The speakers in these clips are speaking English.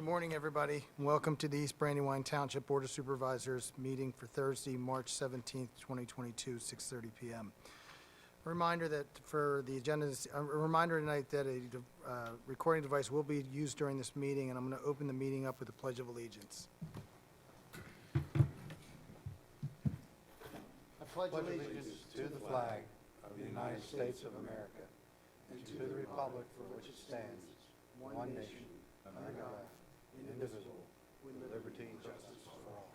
Morning, everybody. Welcome to the East Brandywine Township Board of Supervisors meeting for Thursday, March 17th, 2022, 6:30 p.m. A reminder that for the agenda, a reminder tonight that a recording device will be used during this meeting, and I'm going to open the meeting up with the Pledge of Allegiance. I pledge allegiance to the flag of the United States of America and to the republic for which it stands, one nation, under God, indivisible, with liberty and justice for all.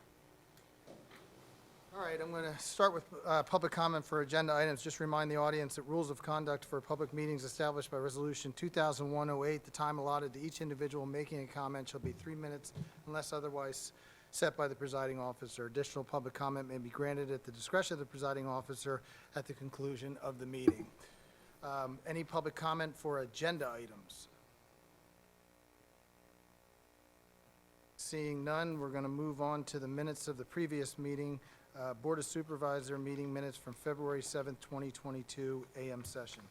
All right, I'm going to start with public comment for agenda items. Just remind the audience that rules of conduct for public meetings established by Resolution 2001-08, the time allotted to each individual making a comment shall be 3 minutes unless otherwise set by the presiding officer. Additional public comment may be granted at the discretion of the presiding officer at the conclusion of the meeting. Any public comment for agenda items? Seeing none, we're going to move on to the minutes of the previous meeting, Board of Supervisor meeting minutes from February 7th, 2022, AM session.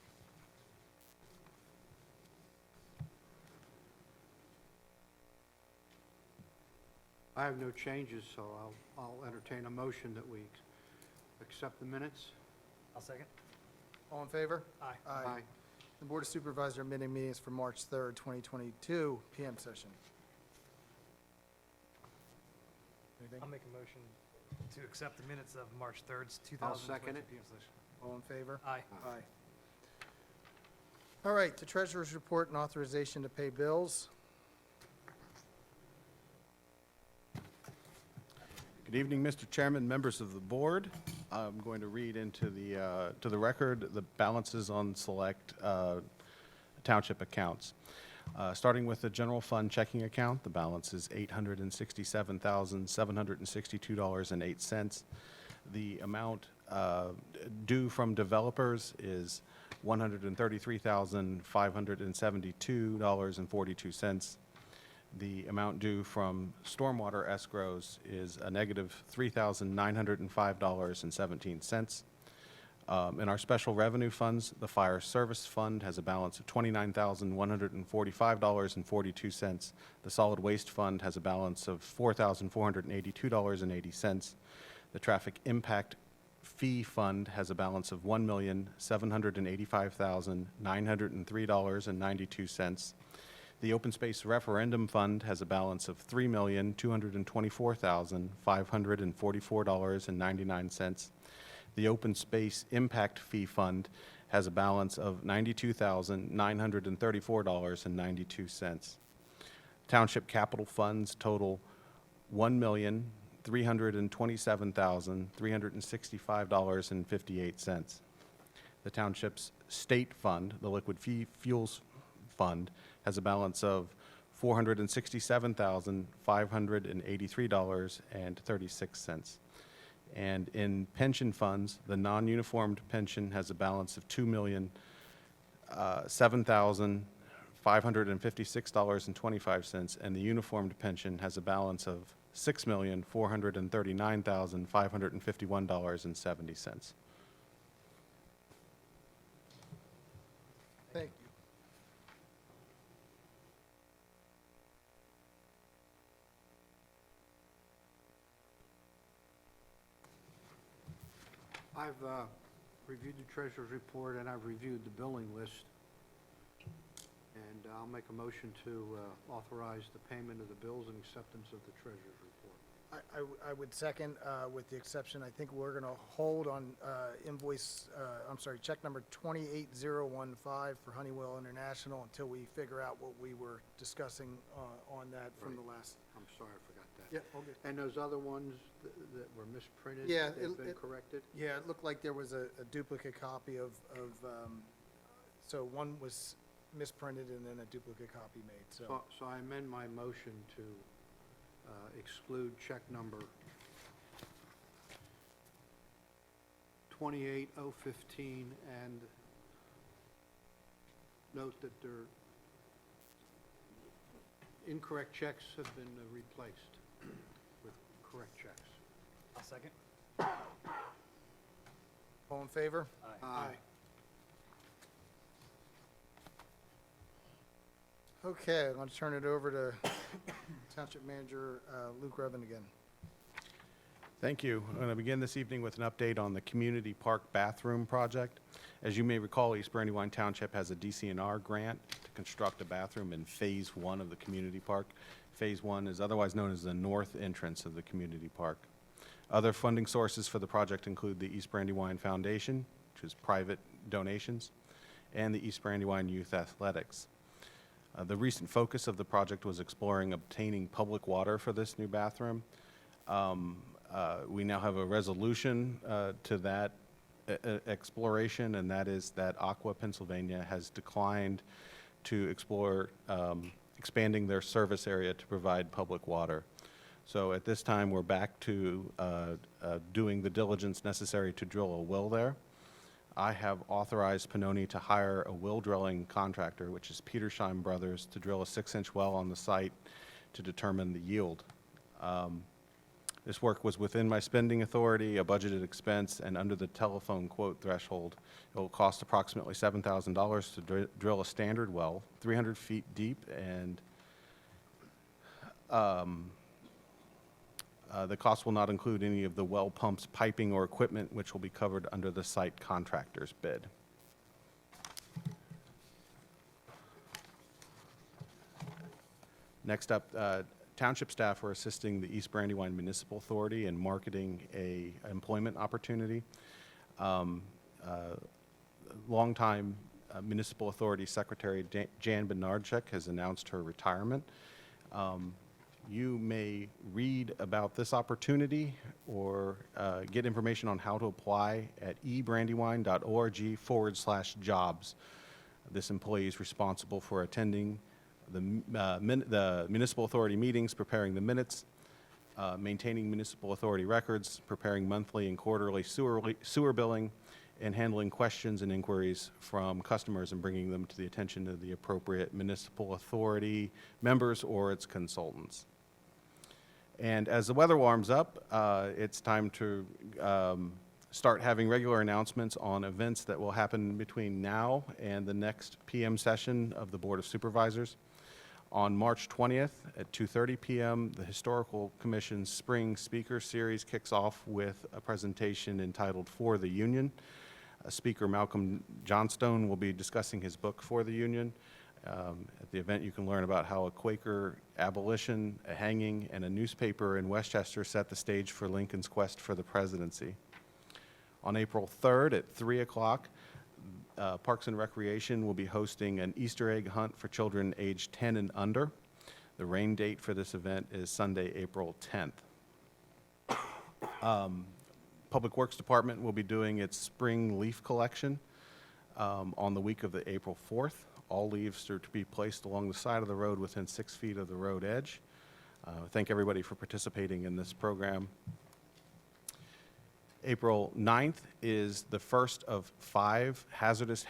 I have no changes, so I'll entertain a motion that we accept the minutes. I'll second. All in favor? Aye. Aye. The Board of Supervisor meetings for March 3rd, 2022, PM session. Anything? I'll make a motion to accept the minutes of March 3rd, I'll 2022 second it. PM session. All in favor? Aye. Aye. All right, the Treasurer's Report and authorization to pay bills. Good evening, Mr. Chairman, members of the board. I'm going to read into the record the balances on select township accounts. Starting with the general fund checking account, the balance is $867,762.08. The amount due from developers is $133,572.42. The amount due from stormwater escrows is a negative $3,905.17. In our special revenue funds, the fire service fund has a balance of $29,145.42. The solid waste fund has a balance of $4,482.80. The traffic impact fee fund has a balance of $1,785,903.92. The Open Space Referendum Fund has a balance of $3,224,544.99. The Open Space Impact Fee Fund has a balance of $92,934.92. Township capital funds total $1,327,365.58. The Township's State Fund, the Liquid Fuels Fund, has a balance of $467,583.36. And in pension funds, the non-uniformed pension has a balance of $2,007,556.25, and the uniformed pension has a balance of $6,439,551.70. Thank you. I've reviewed the treasurer's report and I've reviewed the billing list. And I'll make a motion to authorize the payment of the bills and acceptance of the treasurer's report. I would second, with the exception, I think we're going to hold on check number 28015 for Honeywell International until we figure out what we were discussing on that from the last. I'm sorry, I forgot that. Yeah, okay. And those other ones that were misprinted? Yeah, They've been corrected? Yeah, it looked like there was a duplicate copy so one was misprinted and then a duplicate copy made, so. So I amend my motion to exclude check number 28015 and note that their incorrect checks have been replaced with correct checks. I'll second. All in favor? Aye. Okay, I'm going to turn it over to Township Manager Luke Rubin again. Thank you. I'm going to begin this evening with an update on the Community Park Bathroom Project. As you may recall, East Brandywine Township has a DCNR grant to construct a bathroom in Phase 1 of the community park. Phase 1 is otherwise known as the north entrance of the community park. Other funding sources for the project include the East Brandywine Foundation, which is private donations, and the East Brandywine Youth Athletics. The recent focus of the project was exploring obtaining public water for this new bathroom. We now have a resolution to that exploration, and that is that Aqua Pennsylvania has declined to explore expanding their service area to provide public water. So at this time, we're back to doing the diligence necessary to drill a well there. I have authorized Pannoni to hire a well drilling contractor, which is Petersheim Brothers, to drill a 6-inch well on the site to determine the yield. This work was within my spending authority, a budgeted expense, and under the telephone quote threshold. It will cost approximately $7,000 to drill a standard well, 300 feet deep, and the cost will not include any of the well pumps, piping, or equipment, which will be covered under the site contractor's bid. Next up, township staff are assisting the East Brandywine Municipal Authority in marketing a employment opportunity. Longtime Municipal Authority Secretary Jan Bednarczyk has announced her retirement. You may read about this opportunity or get information on how to apply at ebrandywine.org/jobs. This employee is responsible for attending the municipal authority meetings, preparing the minutes, maintaining municipal authority records, preparing monthly and quarterly sewer billing, and handling questions and inquiries from customers and bringing them to the attention of the appropriate municipal authority members or its consultants. And as the weather warms up, it's time to start having regular announcements on events that will happen between now and the next PM session of the Board of Supervisors. On March 20th at 2:30 p.m., the Historical Commission's Spring Speaker Series kicks off with a presentation entitled For the Union. Speaker Malcolm Johnstone will be discussing his book, For the Union. At the event, you can learn about how a Quaker abolition, a hanging, and a newspaper in Westchester set the stage for Lincoln's quest for the presidency. On April 3rd at 3 o'clock, Parks and Recreation will be hosting an Easter egg hunt for children aged 10 and under. The rain date for this event is Sunday, April 10th. Public Works Department will be doing its spring leaf collection on the week of the April 4th. All leaves are to be placed along the side of the road within 6 feet of the road edge. Thank everybody for participating in this program. April 9th is the first of 5 hazardous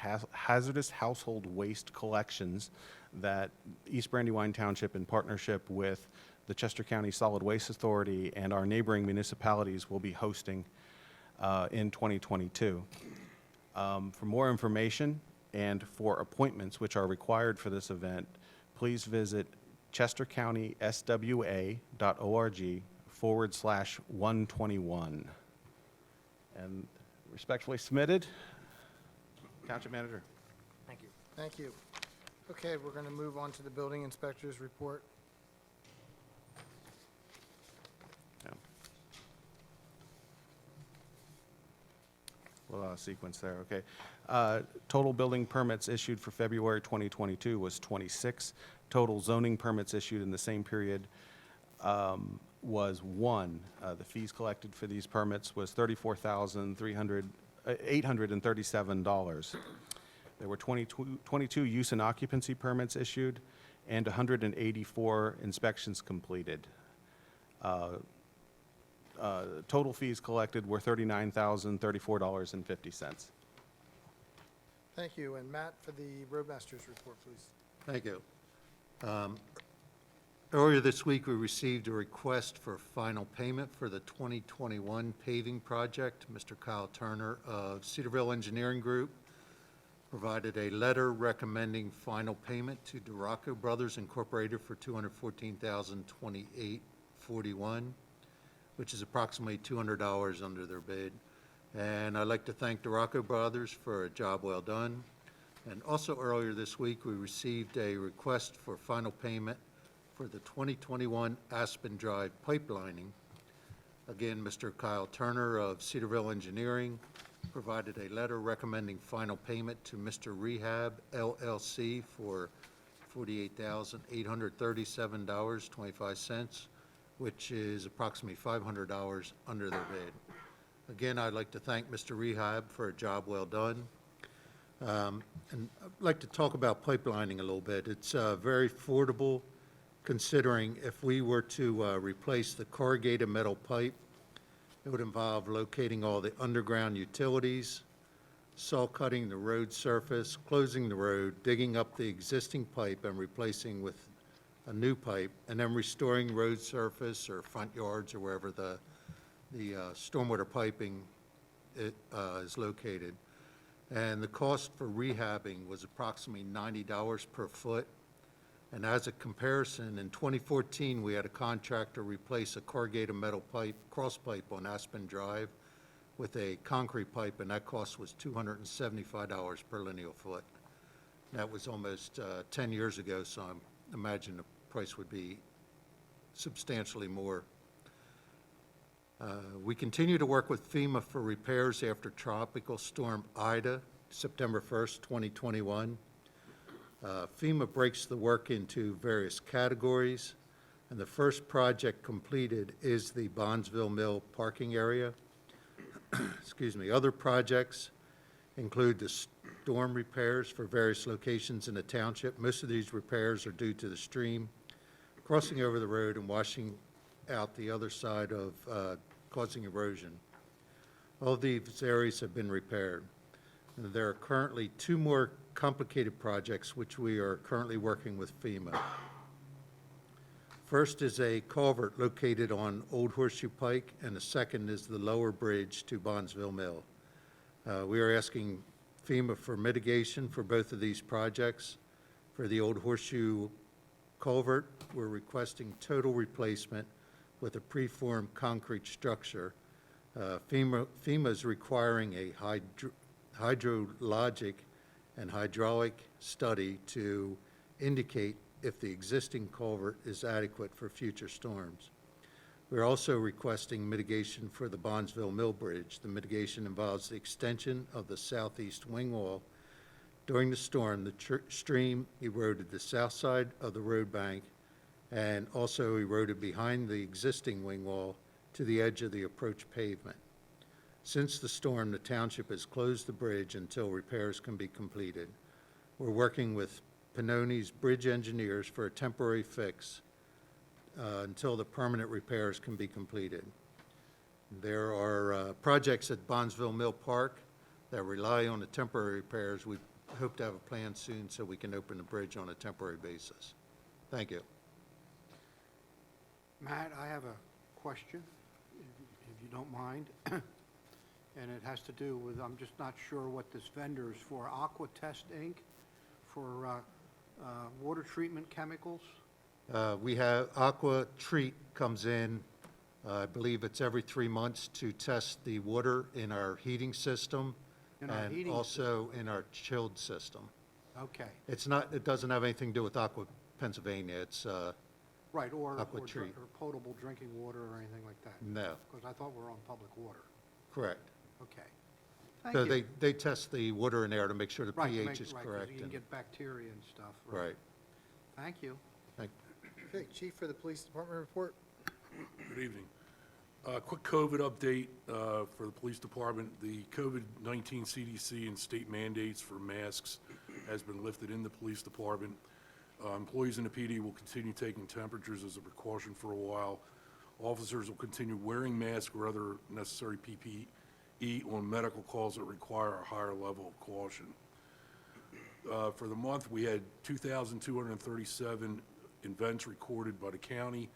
household waste collections that East Brandywine Township, in partnership with the Chester County Solid Waste Authority and our neighboring municipalities, will be hosting in 2022. For more information and for appointments which are required for this event, please visit chestercountyswa.org/121. And respectfully submitted, Township Manager. Thank you. Thank you. Okay, we're going to move on to the building inspector's report. Yeah. Well, sequence there, okay. Total building permits issued for February 2022 was 26. Total zoning permits issued in the same period was 1. The fees collected for these permits was $34,837. There were 22 use and occupancy permits issued and 184 inspections completed. Total fees collected were $39,034.50. Thank you. And Matt, for the roadmaster's report, please. Thank you. Earlier this week, we received a request for final payment for the 2021 paving project. Mr. Kyle Turner of Cedarville Engineering Group provided a letter recommending final payment to Duraco Brothers Incorporated for $214,028.41, which is approximately $200 under their bid. And I'd like to thank Duraco Brothers for a job well done. And also earlier this week, we received a request for final payment for the 2021 Aspen Drive pipelining. Again, Mr. Kyle Turner of Cedarville Engineering provided a letter recommending final payment to Mr. Rehab LLC for $48,837.25, which is approximately $500 under their bid. Again, I'd like to thank Mr. Rehab for a job well done. And I'd like to talk about pipelining a little bit. It's very affordable, considering if we were to replace the corrugated metal pipe, it would involve locating all the underground utilities, saw cutting the road surface, closing the road, digging up the existing pipe and replacing with a new pipe, and then restoring road surface or front yards or wherever the stormwater piping is located. And the cost for rehabbing was approximately $90 per foot. And as a comparison, in 2014, we had a contractor replace a corrugated metal pipe, cross pipe on Aspen Drive with a concrete pipe, and that cost was $275 per lineal foot. That was almost 10 years ago, so I imagine the price would be substantially more. We continue to work with FEMA for repairs after Tropical Storm Ida, September 1st, 2021. FEMA breaks the work into various categories, and the first project completed is the Bondsville Mill parking area. Excuse me. Other projects include the storm repairs for various locations in the township. Most of these repairs are due to the stream crossing over the road and washing out the other side of causing erosion. All of these areas have been repaired. And there are currently 2 more complicated projects which we are currently working with FEMA. First is a culvert located on Old Horseshoe Pike, and the second is the lower bridge to Bondsville Mill. We are asking FEMA for mitigation for both of these projects. For the Old Horseshoe culvert, we're requesting total replacement with a preformed concrete structure. FEMA is requiring a hydrologic and hydraulic study to indicate if the existing culvert is adequate for future storms. We're also requesting mitigation for the Bondsville Mill Bridge. The mitigation involves the extension of the southeast wing wall. During the storm, the stream eroded the south side of the road bank and also eroded behind the existing wing wall to the edge of the approach pavement. Since the storm, the township has closed the bridge until repairs can be completed. We're working with Pannoni's bridge engineers for a temporary fix until the permanent repairs can be completed. There are projects at Bondsville Mill Park that rely on the temporary repairs. We hope to have a plan soon so we can open the bridge on a temporary basis. Thank you. Matt, I have a question, if you don't mind. And it has to do with, I'm just not sure what this vendor is for. Aquatest Inc. for water treatment chemicals? We have Aqua Treat comes in, I believe it's every 3 months to test the water in our heating system In our and heating also in our chilled system. Okay, It's not, it doesn't have anything to do with Aqua Pennsylvania. It's, right, or Aquatreat. or potable drinking water or anything like that? no, Because I thought we were on public water. correct. Okay. So Thank you. they test the water in there to make sure the Right, to pH make- is right, 'cause correct. you can and- get bacteria and stuff. Right. Thank you. Okay, Chief, for the Police Department report. Good evening. Quick COVID update for the police department. The COVID-19 CDC and state mandates for masks has been lifted in the police department. Employees in the PD will continue taking temperatures as a precaution for a while. Officers will continue wearing masks or other necessary PPE on medical calls that require a higher level of caution. For the month, we had 2,237 events recorded by the county.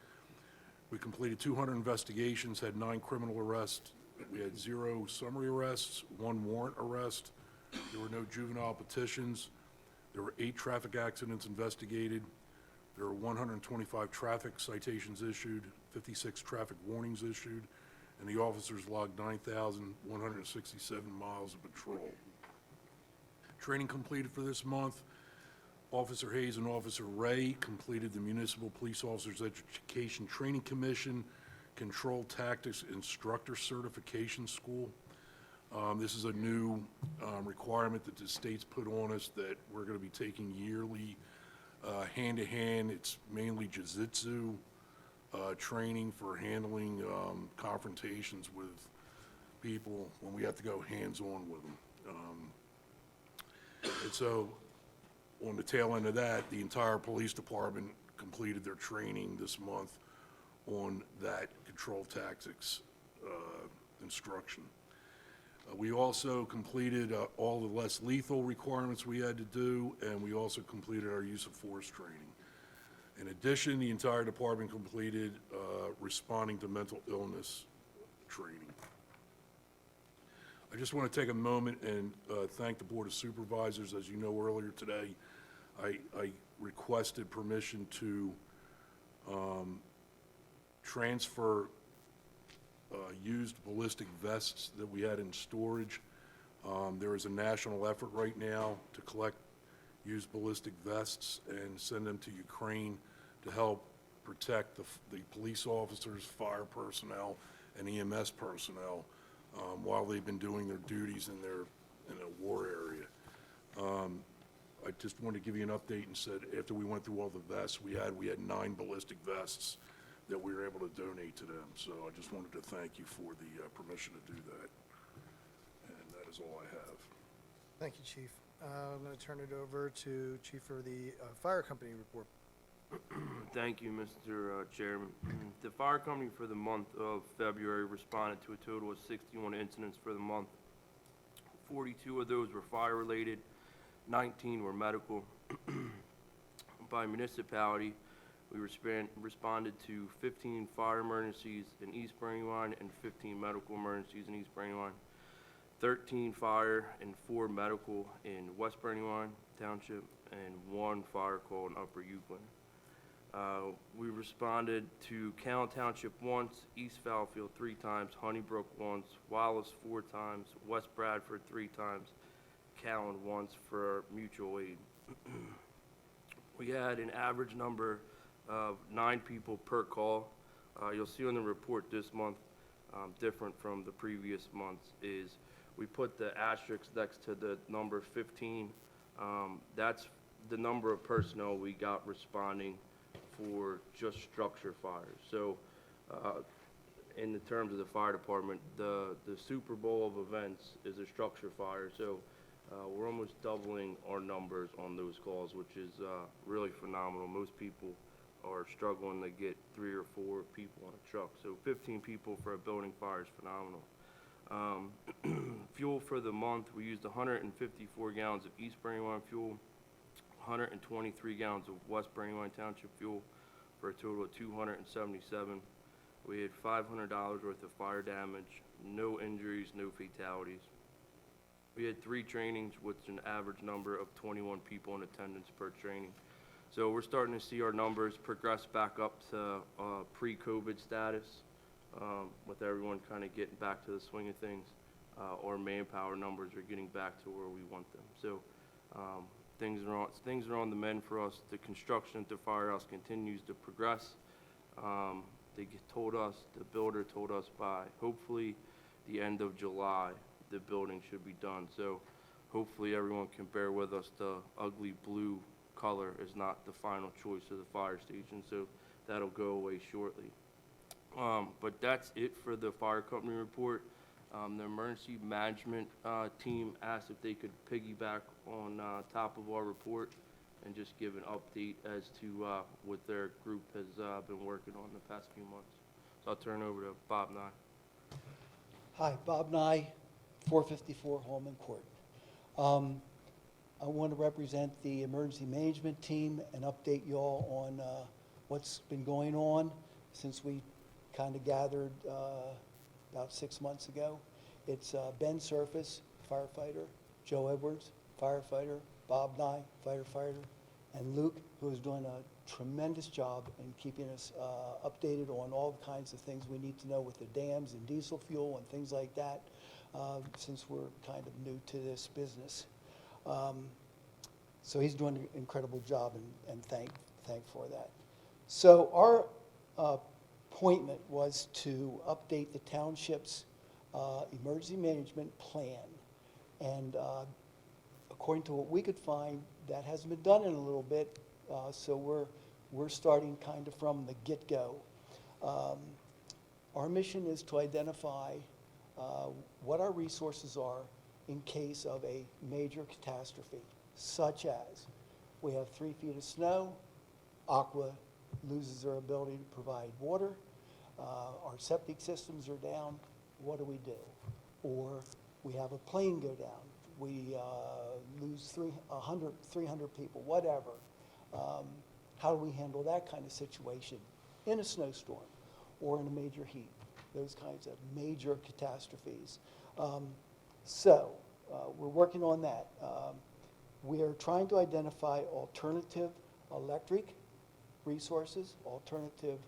We completed 200 investigations, had 9 criminal arrests. We had 0 summary arrests, 1 warrant arrest, There were no juvenile petitions. There were 8 traffic accidents investigated. There were 125 traffic citations issued, 56 traffic warnings issued, and the officers logged 9,167 miles of patrol. Training completed for this month. Officer Hayes and Officer Ray completed the Municipal Police Officers Education Training Commission Control Tactics Instructor Certification School. This is a new requirement that the state's put on us that we're going to be taking yearly hand-to-hand. It's mainly jiu-jitsu training for handling confrontations with people when we have to go hands-on with them. And so on the tail end of that, the entire police department completed their training this month on that control tactics instruction. We also completed all the less lethal requirements we had to do, and we also completed our use of force training. In addition, the entire department completed responding to mental illness training. I just want to take a moment and thank the Board of Supervisors. As you know, earlier today, I requested permission to transfer used ballistic vests that we had in storage. There is a national effort right now to collect used ballistic vests and send them to Ukraine to help protect the police officers, fire personnel, and EMS personnel while they've been doing their duties in a war area. I just wanted to give you an update and said after we went through all the vests we had 9 ballistic vests that we were able to donate to them. So I just wanted to thank you for the permission to do that. And that is all I have. Thank you, Chief. I'm going to turn it over to Chief for the fire company report. Thank you, Mr. Chairman. The fire company for the month of February responded to a total of 61 incidents for the month. 42 of those were fire-related, 19 were medical. By municipality, we responded to 15 fire emergencies in East Brandywine and 15 medical emergencies in East Brandywine, 13 fire and 4 medical in West Brandywine Township, and 1 fire call in Upper Euclid. We responded to Callan Township once, East Fallowfield 3 times, Honeybrook once, Wallace 4 times, West Bradford 3 times, Callan once for mutual aid. We had an average number of 9 people per call. You'll see on the report this month, different from the previous months, is we put the asterisk next to the number 15. That's the number of personnel we got responding for just structure fires. So in the terms of the fire department, the Super Bowl of events is a structure fire. So we're almost doubling our numbers on those calls, which is really phenomenal. Most people are struggling to get 3 or 4 people on a truck. So 15 people for a building fire is phenomenal. Fuel for the month, we used 154 gallons of East Brandywine fuel, 123 gallons of West Brandywine Township fuel, for a total of 277. We had $500 worth of fire damage, no injuries, no fatalities. We had 3 trainings with an average number of 21 people in attendance per training. So we're starting to see our numbers progress back up to pre-COVID status, with everyone kind of getting back to the swing of things. Our manpower numbers are getting back to where we want them. So things are on the mend for us. The construction at the firehouse continues to progress. The builder told us by hopefully the end of July, the building should be done. So hopefully everyone can bear with us. The ugly blue color is not the final choice of the fire station, so that'll go away shortly. But that's it for the fire company report. The emergency management team asked if they could piggyback on top of our report and just give an update as to what their group has been working on the past few months. So I'll turn it over to Bob Nye. Hi, Bob Nye, 454 Holman Court. I want to represent the emergency management team and update you all on what's been going on since we kind of gathered about 6 months ago. It's Ben Surface, firefighter, Joe Edwards, firefighter, Bob Nye, firefighter, and Luke, who is doing a tremendous job in keeping us updated on all kinds of things we need to know with the dams and diesel fuel and things like that, since we're kind of new to this business. So he's doing an incredible job, and thank for that. So our appointment was to update the township's emergency management plan. And according to what we could find, that hasn't been done in a little bit, so we're starting kind of from the get-go. Our mission is to identify what our resources are in case of a major catastrophe, such as we have 3 feet of snow, Aqua loses their ability to provide water, our septic systems are down, what do we do? Or we have a plane go down, we lose 300 people, whatever. How do we handle that kind of situation in a snowstorm or in a major heat? Those kinds of major catastrophes. So we're working on that. We are trying to identify alternative electric resources, alternative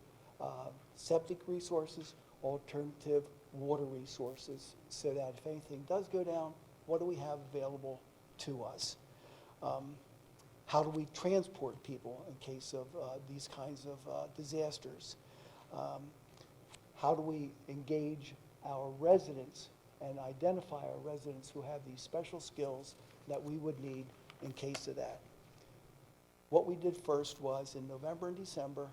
septic resources, alternative water resources, so that if anything does go down, what do we have available to us? How do we transport people in case of these kinds of disasters? How do we engage our residents and identify our residents who have these special skills that we would need in case of that? What we did first was, in November and December,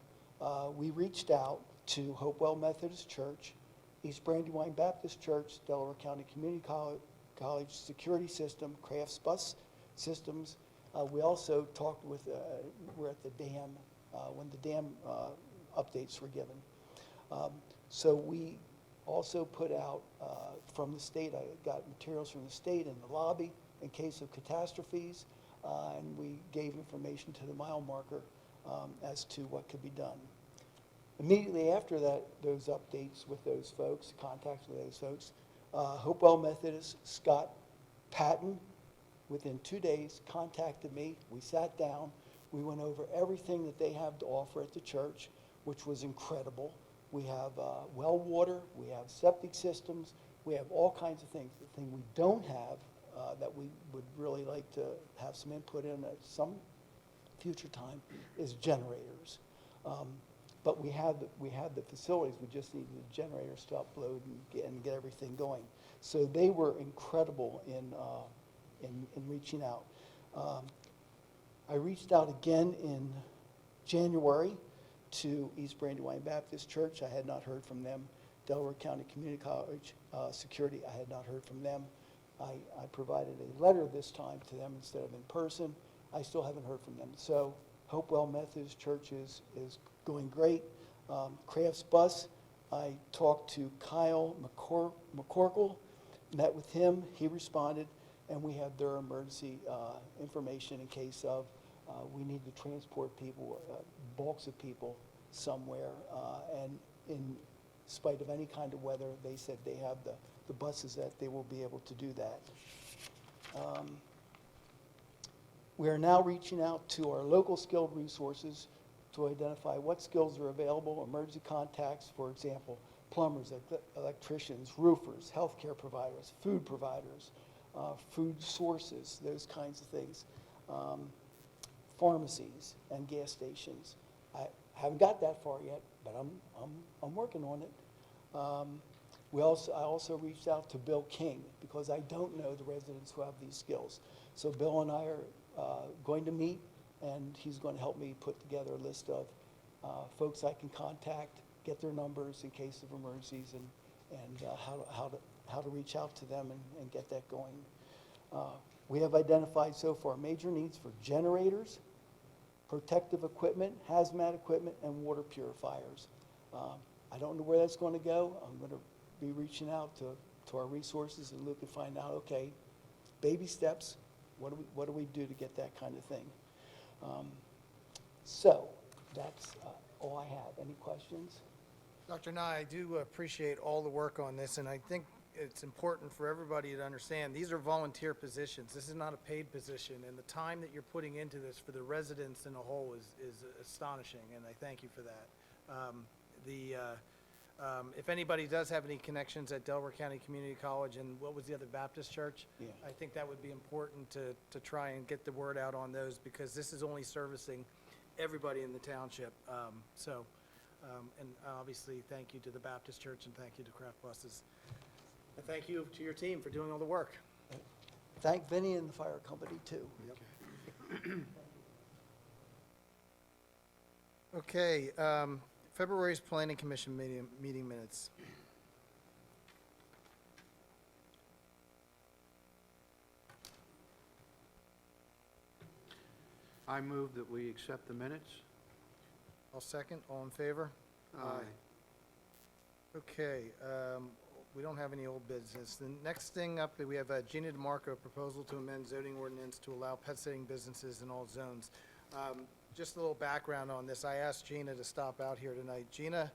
we reached out to Hopewell Methodist Church, East Brandywine Baptist Church, Delaware County Community College Security System, Crafts Bus Systems. We also talked with, we're at the dam, when the dam updates were given. So we also put out from the state, I got materials from the state in the lobby in case of catastrophes, and we gave information to the mile marker as to what could be done. Immediately after that, those updates with those folks, contacts with those folks, Hopewell Methodist, Scott Patton, within 2 days, contacted me. We sat down. We went over everything that they have to offer at the church, which was incredible. We have well water, we have septic systems, we have all kinds of things. The thing we don't have that we would really like to have some input in at some future time is generators. But we have the facilities, we just need the generators to upload and get everything going. So they were incredible in reaching out. I reached out again in January to East Brandywine Baptist Church. I had not heard from them. Delaware County Community College Security, I had not heard from them. I provided a letter this time to them instead of in person. I still haven't heard from them. So Hopewell Methodist Church is going great. Crafts Bus, I talked to Kyle McCorkle, met with him, he responded, and we have their emergency information in case of we need to transport people, bulks of people somewhere, and in spite of any kind of weather, they said they have the buses that they will be able to do that. We are now reaching out to our local skilled resources to identify what skills are available, emergency contacts, for example, plumbers, electricians, roofers, healthcare providers, food sources, those kinds of things, pharmacies and gas stations. I haven't got that far yet, but I'm working on it. I also reached out to Bill King because I don't know the residents who have these skills. So Bill and I are going to meet, and he's going to help me put together a list of folks I can contact, get their numbers in case of emergencies, and how to reach out to them and get that going. We have identified so far major needs for generators, protective equipment, hazmat equipment, and water purifiers. I don't know where that's going to go. I'm going to be reaching out to our resources and look and find out, okay, baby steps, what do we do to get that kind of thing? So that's all I have. Any questions? Dr. Nye, I do appreciate all the work on this, and I think it's important for everybody to understand, these are volunteer positions. This is not a paid position, and the time that you're putting into this for the residents in a whole is astonishing, and I thank you for that. If anybody does have any connections at Delaware County Community College, and what was the other, Baptist Church? Yeah. I think that would be important to try and get the word out on those, because this is only servicing everybody in the township. And obviously, thank you to the Baptist Church, and thank you to Craft Buses. And thank you to your team for doing all the work. Thank Vinny and the fire company, too. Okay, February's Planning Commission meeting minutes. I move that we accept the minutes. I'll second. All in favor? Okay, we don't have any old business. The next thing up, we have Gina DeMarco, proposal to amend zoning ordinance to allow pet sitting businesses in all zones. Just a little background on this. I asked Gina to stop out here tonight. Gina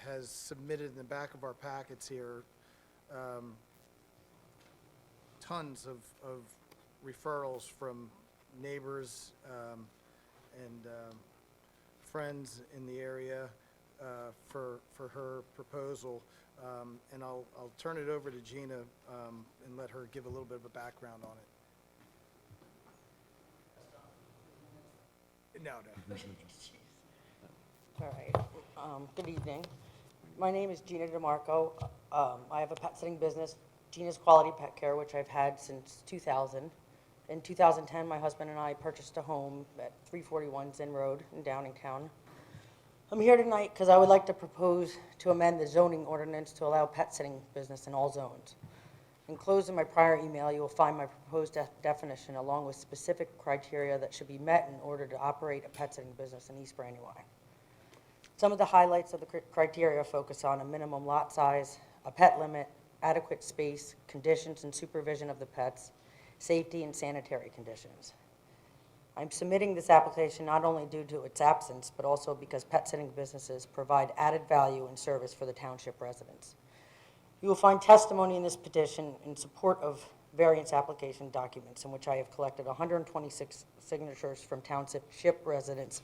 has submitted in the back of our packets here tons of referrals from neighbors and friends in the area for her proposal. And I'll turn it over to Gina and let her give a little bit of a background on it. No. All right. Good evening. My name is Gina DeMarco. I have a pet sitting business, Gina's Quality Pet Care, which I've had since 2000. In 2010, my husband and I purchased a home at 341 Zinn Road in Downingtown. I'm here tonight because I would like to propose to amend the zoning ordinance to allow pet sitting business in all zones. Enclosed in my prior email, you will find my proposed definition along with specific criteria that should be met in order to operate a pet sitting business in East Brandywine. Some of the highlights of the criteria focus on a minimum lot size, a pet limit, adequate space, conditions and supervision of the pets, safety and sanitary conditions. I'm submitting this application not only due to its absence, but also because pet sitting businesses provide added value and service for the township residents. You will find testimony in this petition in support of variance application documents in which I have collected 126 signatures from township residents.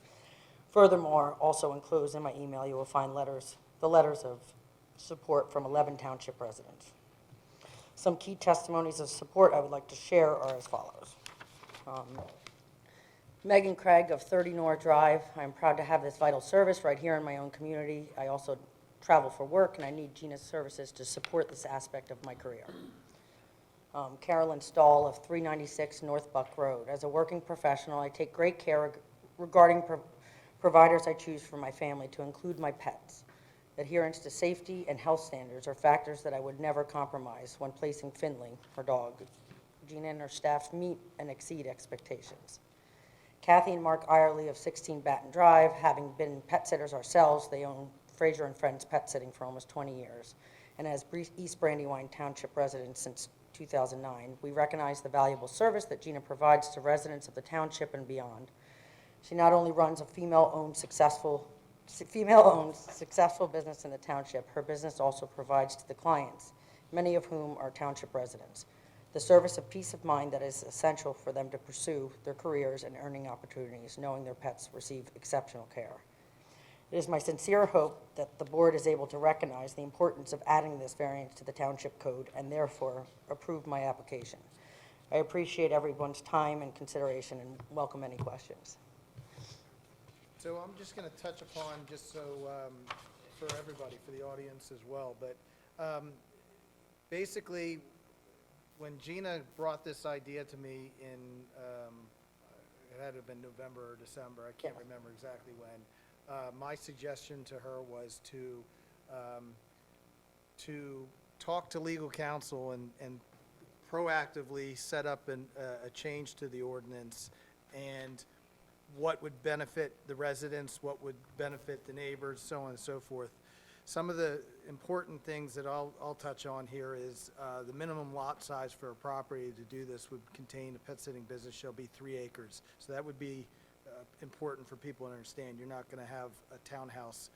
Furthermore, also enclosed in my email, you will find the letters of support from 11 township residents. Some key testimonies of support I would like to share are as follows. Megan Craig of 30 Nor Drive. I'm proud to have this vital service right here in my own community. I also travel for work, and I need Gina's services to support this aspect of my career. Carolyn Stahl of 396 North Buck Road. As a working professional, I take great care regarding providers I choose for my family, to include my pets. Adherence to safety and health standards are factors that I would never compromise when placing Finley, her dog. Gina and her staff meet and exceed expectations. Kathy and Mark Irely of 16 Batten Drive. Having been pet sitters ourselves, they own Fraser and Friends Pet Sitting for almost 20 years. And as East Brandywine Township residents since 2009, we recognize the valuable service that Gina provides to residents of the township and beyond. She not only runs a female-owned successful business in the township, her business also provides to the clients, many of whom are township residents, the service of peace of mind that is essential for them to pursue their careers and earning opportunities, knowing their pets receive exceptional care. It is my sincere hope that the board is able to recognize the importance of adding this variance to the township code and therefore approve my application. I appreciate everyone's time and consideration and welcome any questions. So I'm just going to touch upon, just so, for everybody, for the audience as well, but basically, when Gina brought this idea to me in, it had to have been November or December, I can't remember exactly when, my suggestion to her was to talk to legal counsel and proactively set up a change to the ordinance, and what would benefit the residents, what would benefit the neighbors, so on and so forth. Some of the important things that I'll touch on here is the minimum lot size for a property to do this would contain a pet sitting business shall be 3 acres. So that would be important for people to understand. You're not going to have a townhouse,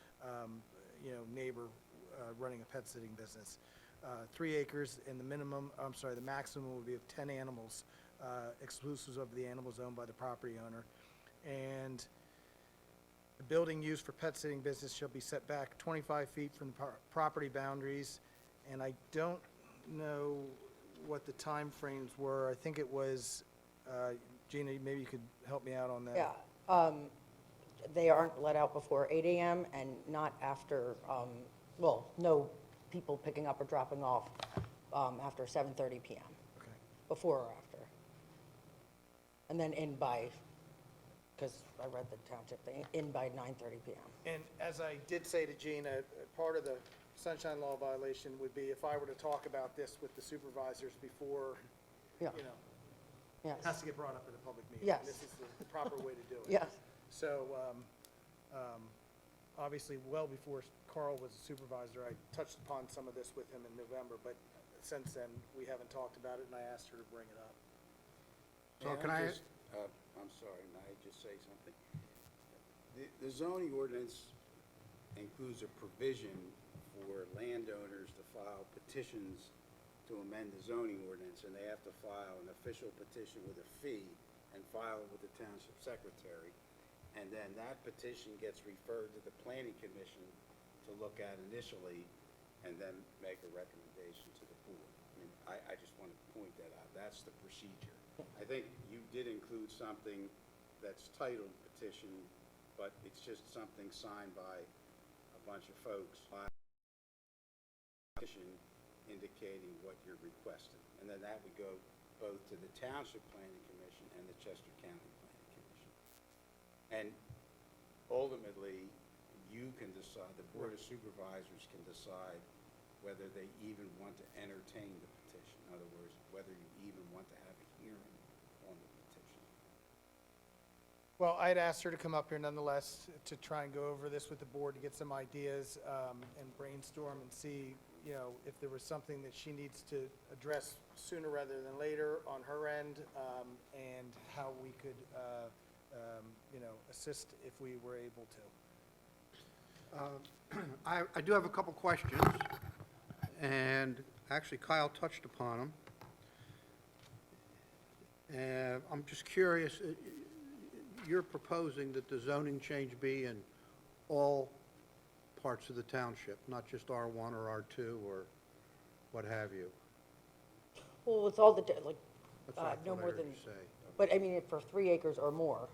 neighbor running a pet sitting business. 3 acres, and the maximum would be of 10 animals, exclusive of the animals owned by the property owner. And the building used for pet sitting business shall be set back 25 feet from the property boundaries. And I don't know what the timeframes were. I think it was, Gina, maybe you could help me out on that. Yeah, they aren't let out before 8 AM and not after, well, no people picking up or dropping off after 7:30 PM, Okay. before or after. And then in by, because I read the township thing, in by 9:30 PM. And as I did say to Gina, part of the sunshine law violation would be if I were to talk about this with the supervisors before, Yeah. you know, it has Yes, to get brought up at a public meeting. Yes. This is the proper way to do it. yes, So, obviously, well before Carl was a supervisor, I touched upon some of this with him in November, but since then, we haven't talked about it, and I asked her to bring it up. So May can I I, just, I'm sorry, may I just say something? The zoning ordinance includes a provision for landowners to file petitions to amend the zoning ordinance, and they have to file an official petition with a fee and file it with the township secretary. And then that petition gets referred to the planning commission to look at initially, and then make a recommendation to the board. I mean, I just want to point that out. That's the procedure. I think you did include something that's titled petition, but it's just something signed by a bunch of folks. Petition indicating what you're requesting. And then that would go both to the Township Planning Commission and the Chester County Planning Commission. And ultimately, you can decide, the Board of Supervisors can decide whether they even want to entertain the petition. In other words, whether you even want to have a hearing on the petition. Well, I'd asked her to come up here nonetheless to try and go over this with the board to get some ideas and brainstorm and see, you know, if there was something that she needs to address sooner rather than later on her end, and how we could, you know, assist if we were able to. I do have a couple questions, and actually Kyle touched upon them. And I'm just curious, you're proposing that the zoning change be in all parts of the township, not just R1 or R2 or what have you? well, it's all the, like, That's what I no thought I more heard than, you say. but I mean, for 3 acres or more,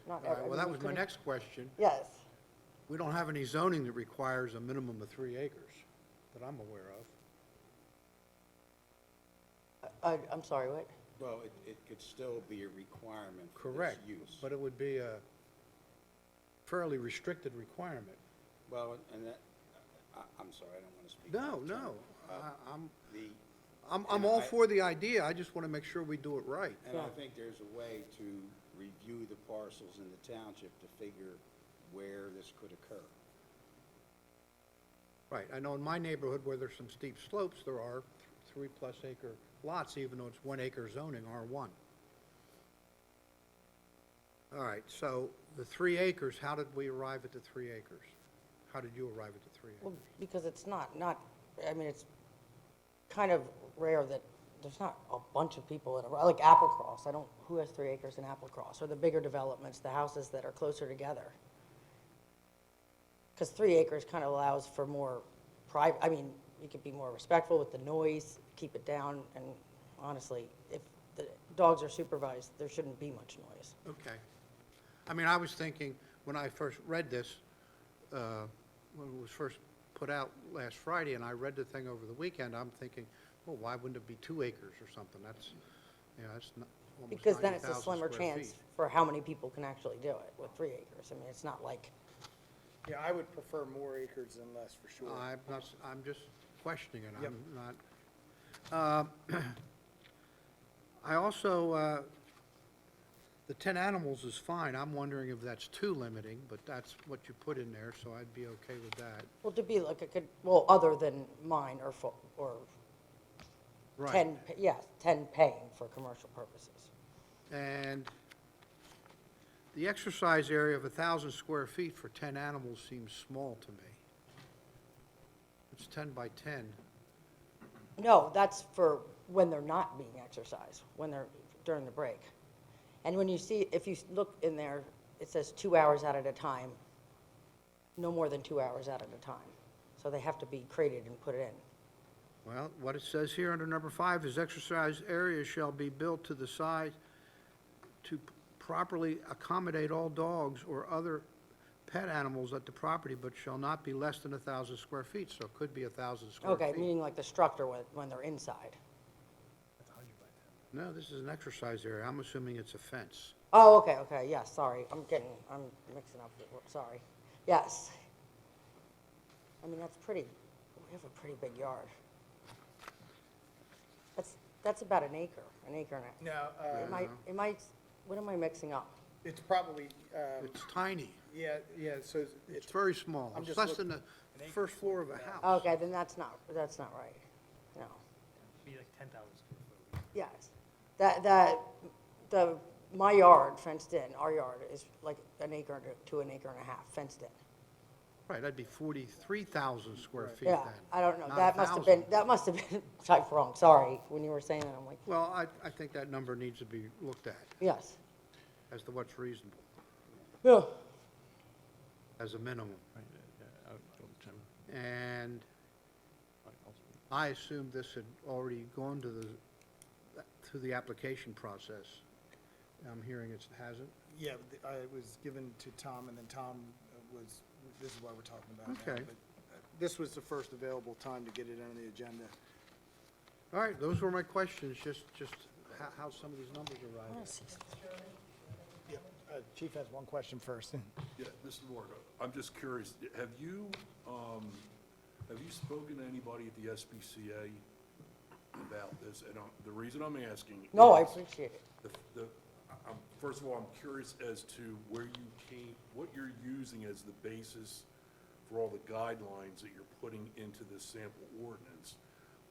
not All right, every. well, that was my next question. Yes, We don't have any zoning that requires a minimum of 3 acres that I'm aware of. I'm sorry, what? Well, it could still be a requirement for this Correct, use. but it would be a fairly restricted requirement. Well, and that, I'm sorry, I don't want to speak. No, out of turn. no, The, I'm And all I- for the idea, I just want to make sure we do it right. and I Yeah. think there's a way to review the parcels in the township to figure where this could occur. Right, I know in my neighborhood where there's some steep slopes, there are 3+ acre lots, even though it's 1 acre zoning, R1. All right, so the 3 acres, how did we arrive at the 3 acres? How did you arrive at the 3 acres? Well, because it's not, I mean, it's kind of rare that there's not a bunch of people in a, like Applecross, who has 3 acres in Applecross? Or the bigger developments, the houses that are closer together? Because 3 acres kind of allows for more private, I mean, you could be more respectful with the noise, keep it down, and honestly, if the dogs are supervised, there shouldn't be much noise. Okay. I mean, I was thinking, when I first read this, when it was first put out last Friday, and I read the thing over the weekend, I'm thinking, well, why wouldn't it be 2 acres or something? That's, you know, that's not, almost 90,000 Because then it's a slimmer square chance feet. for how many people can actually do it with 3 acres. I mean, it's not like, Yeah, I would prefer more acres than less, for sure. I'm not, I'm just questioning it, Yep. I'm not. I also, the 10 animals is fine, I'm wondering if that's too limiting, but that's what you put in there, so I'd be okay with that. well, to be like, it could, well, other than mine or Right. 10, yes, 10 paying for commercial purposes. And the exercise area of 1,000 square feet for 10 animals seems small to me. It's 10 by 10. No, that's for when they're not being exercised, when they're during the break. And when you see, if you look in there, it says 2 hours out at a time, no more than 2 hours out at a time. So they have to be crated and put in. Well, what it says here under number 5 is exercise areas shall be built to the size to properly accommodate all dogs or other pet animals at the property, but shall not be less than 1,000 square feet, so it could be 1,000 square feet. Okay, meaning like the structure when they're inside. No, this is an exercise area. I'm assuming it's a fence. Oh, okay, yes, sorry, I'm mixing up, sorry. Yes. I mean, that's pretty, we have a pretty big yard. That's about an acre and a. No, Am I, what am I mixing up? it's probably, It's tiny. yeah, so It's very small. I'm It's just less look- than the first floor of a house. Okay, then that's not right, no. Be like 10,000 square foot. Yes. My yard fenced in, our yard is like an acre to an acre and a half fenced in. Right, that'd be 43,000 square feet Yeah, then. I don't know, not that must 1,000. have been typed wrong, sorry, when you were saying that, I'm like, Well, I think that number needs to be looked at yes. as to what's reasonable, Yeah. as a minimum. Right, Chairman. And Right, also- I assumed this had already gone to the application process. I'm hearing it hasn't? yeah, it was given to Tom, and then Tom was, this is why we're talking about it now. Okay. But, this was the first available time to get it on the agenda. All right, those were my questions, just how some of these numbers arrived. Yeah, Chief has one question first. Yeah, Mr. Morgan, I'm just curious, have you spoken to anybody at the SPCA about this? And the reason I'm asking. No, I is appreciate it. First of all, I'm curious as to where you came, what you're using as the basis for all the guidelines that you're putting into this sample ordinance.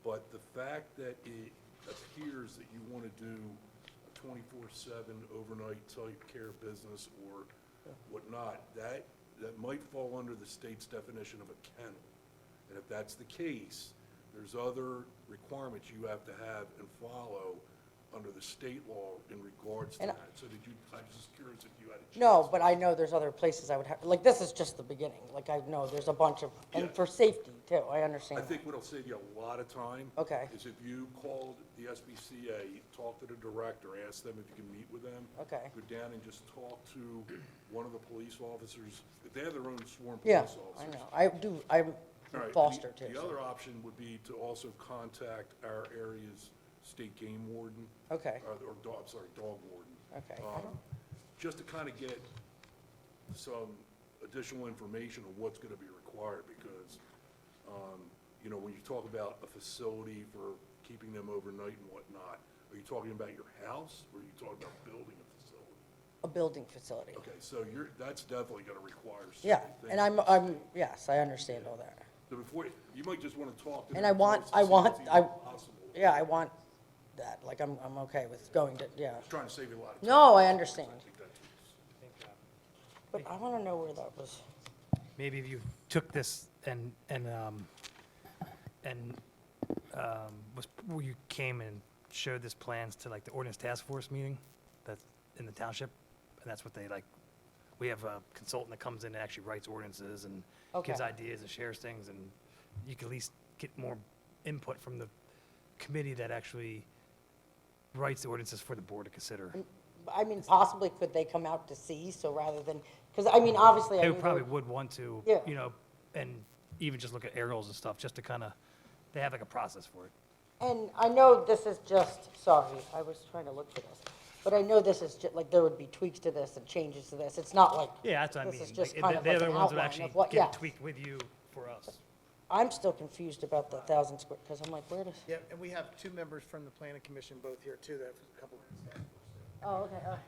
But the fact that it appears that you want to do a 24/7 overnight type care business or whatnot, that might fall under the state's definition of a kennel. And if that's the case, there's other requirements you have to have and follow under the state law in regards to And that. So I was just curious if you had a chance. No, but I know there's other places I would have, like, this is just the beginning, like, I know there's a bunch of, and Yeah. for safety too, I I understand. think what'll save you a lot of time. Okay. Is if you called the SPCA, talk to the director, ask them if you can meet with them. Okay. Go down and just talk to one of the police officers. They have their own sworn Yeah, police officers. I know, I'm All right, foster too. The so- other option would be to also contact our area's state game warden. Okay. Or dog, sorry, dog warden. Okay. Just to kind of get some additional information on what's going to be required, because, you know, when you talk about a facility for keeping them overnight and whatnot, are you talking about your house, or are you talking about building a facility? A building facility. Okay, so that's definitely going to require certain Yeah, things. and yes, I understand all that. So before, you might just want to talk to them. And I want, first to see if it's even possible. yeah, I want that, like, I'm okay with going to, yeah. Just trying to save you a lot of time. No, I understand, I think that's- but I want to know where that was. Maybe if you took this and where you came and showed this plans to like the ordinance task force meeting that's in the township, and that's what they like, we have a consultant that comes in and actually writes ordinances and gives Okay. ideas and shares things, and you can at least get more input from the committee that actually writes the ordinances for the board to consider. I mean, possibly could they come out to see, so rather than, because I mean, obviously, I They knew probably would want to, Yeah. you know, and even just look at aerials and stuff, just to kind of, they have like a process for it. And I know this is just, sorry, I was trying to look for this, but I know this is just, like, there would be tweaks to this and changes to this. It's not like, Yeah, that's what I mean. this is just Like, kind of they're like the an ones that outline actually of what, get yeah. it tweaked with you for us. I'm still confused about the 1,000 square, because I'm like, where does, Yeah, and we have two members from the planning commission both here too, that have a couple. oh, okay.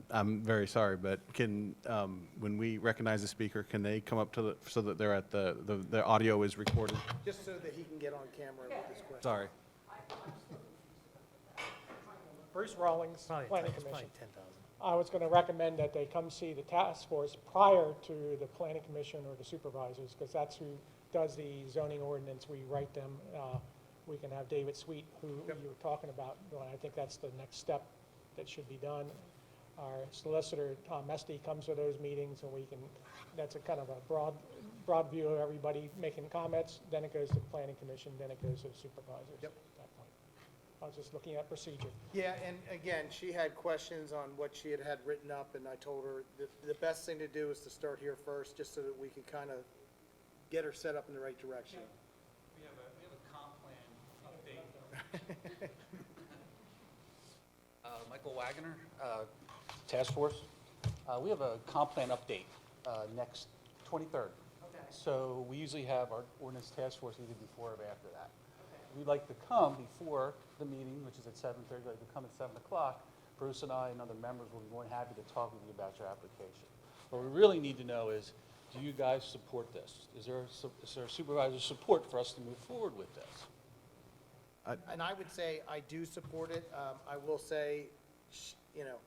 I'm very sorry, but can, when we recognize the speaker, can they come up to the, so that they're at the audio is recorded? Just so that he can get on camera with his question. Sorry. Bruce Rawlings, Probably, Planning it's probably Commission. 10,000. I was going to recommend that they come see the task force prior to the planning commission or the supervisors, because that's who does the zoning ordinance. We write them. We can have David Sweet, who you were talking about, doing. I think that's the next step that should be done. Our solicitor, Tom Mesty, comes to those meetings, and we can, that's a kind of a broad view of everybody making comments. Then it goes to the planning commission, then it goes to the supervisors at that point. I was just looking at procedure. Yeah, and again, she had questions on what she had written up, and I told her the best thing to do is to start here first, just so that we can kind of get her set up in the right direction. We have a comp plan update. Michael Wagner, Task Force. We have a comp plan update next 23rd. So we usually have our ordinance task force either before or after that. We'd like to come before the meeting, which is at 7:30, like to come at 7 o'clock. Bruce and I and other members will be more than happy to talk with you about your application. What we really need to know is, do you guys support this? Is there supervisor support for us to move forward with this? And I would say I do support it. I will say, you know,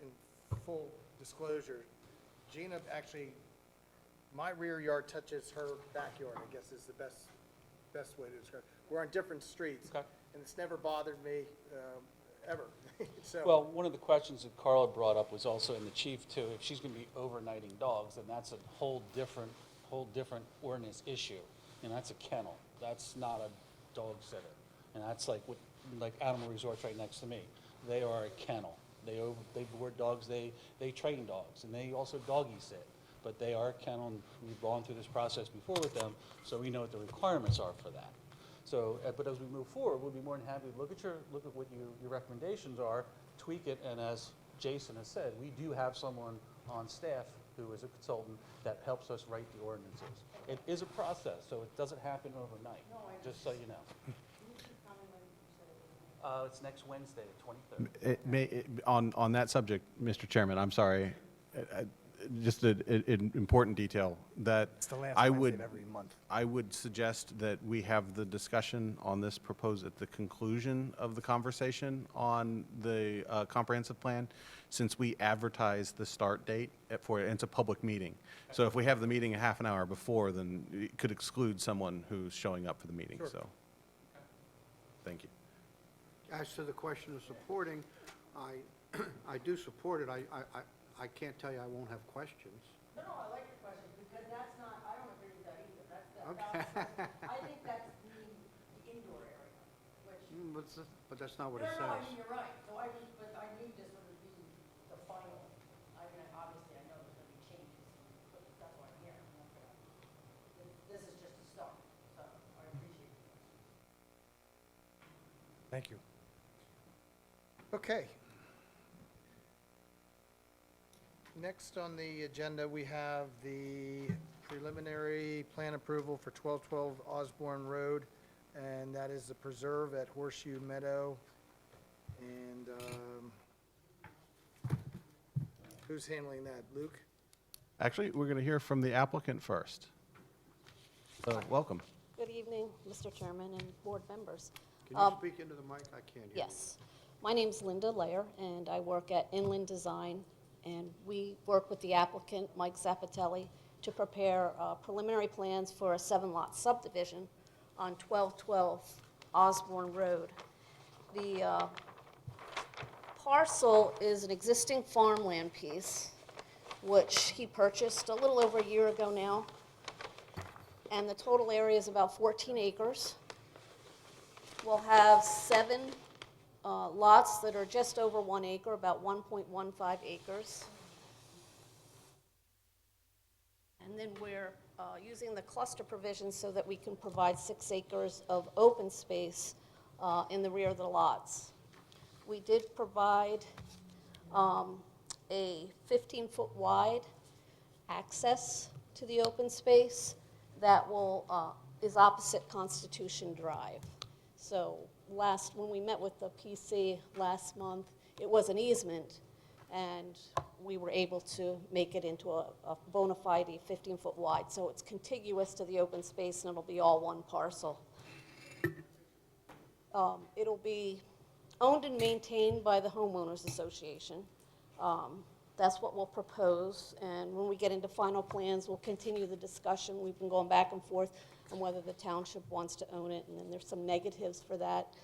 in full disclosure, Gina actually, my rear yard touches her backyard, I guess is the best way to describe it. We're on different streets. Okay. And it's never bothered me, ever. So, Well, one of the questions that Carla brought up was also, and the chief too, if she's going to be overnighting dogs, then that's a whole different ordinance issue. And that's a kennel. That's not a dog sitter. And that's like Animal Resorts right next to me. They are a kennel. They board dogs, they train dogs, and they also doggy sit. But they are a kennel, and we've gone through this process before with them, so we know what the requirements are for that. So, but as we move forward, we'll be more than happy to look at what your recommendations are, tweak it, and as Jason has said, we do have someone on staff who is a consultant that helps us write the ordinances. It is a process, so it doesn't happen overnight, just so you know. It's next Wednesday, the 23rd. On that subject, Mr. Chairman, I'm sorry, just an important detail that It's the last I Wednesday would, of every month. I would suggest that we have the discussion on this proposed at the conclusion of the conversation on the comprehensive plan, since we advertise the start date it's a public meeting. So if we have the meeting a half an hour before, then it could exclude someone who's showing up for the meeting, so. Thank you. As to the question of supporting, I do support it. I can't tell you I won't have questions. No, I like your question, because that's not, I don't agree with that either. Okay. I think that's the indoor area, which. But that's not what it No, I says. mean, you're right, so but I need to sort of be the final, I mean, obviously, I know there's gonna be changes, but that's why I'm here. This is just a start, so I appreciate it. Thank you. okay. Next on the agenda, we have the preliminary plan approval for 1212 Osborne Road, and that is the preserve at Horseshoe Meadow. And who's handling that? Luke? Actually, we're going to hear from the applicant first. So, welcome. Good evening, Mr. Chairman and board members. Can you speak into the mic? I can't hear you. Yes. My name's Linda Layer, and I work at Inland Design, and we work with the applicant, Mike Zappatelli, to prepare preliminary plans for a 7-lot subdivision on 1212 Osborne Road. The parcel is an existing farmland piece, which he purchased a little over a year ago now, and the total area is about 14 acres. We'll have 7 lots that are just over 1 acre, about 1.15 acres. And then we're using the cluster provisions so that we can provide 6 acres of open space in the rear of the lots. We did provide a 15-foot wide access to the open space that is opposite Constitution Drive. So when we met with the PC last month, it was an easement, and we were able to make it into a bona fide 15-foot wide. So it's contiguous to the open space, and it'll be all one parcel. It'll be owned and maintained by the homeowners association. That's what we'll propose, and when we get into final plans, we'll continue the discussion. We've been going back and forth on whether the township wants to own it, and then there's some negatives for that,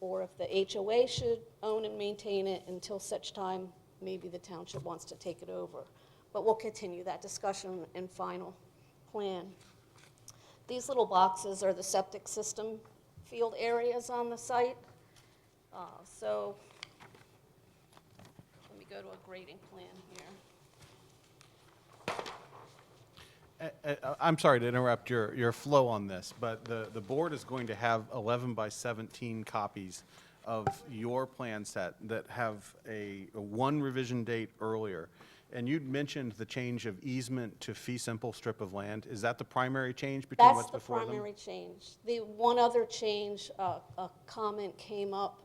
or if the HOA should own and maintain it until such time maybe the township wants to take it over. But we'll continue that discussion in final plan. These little boxes are the septic system field areas on the site. So let me go to a grading plan here. I'm sorry to interrupt your flow on this, but the board is going to have 11 by 17 copies of your plan set that have a one revision date earlier. And you'd mentioned the change of easement to fee simple strip of land. Is that the primary change between what's before them? That's the primary change. The one other change, a comment came up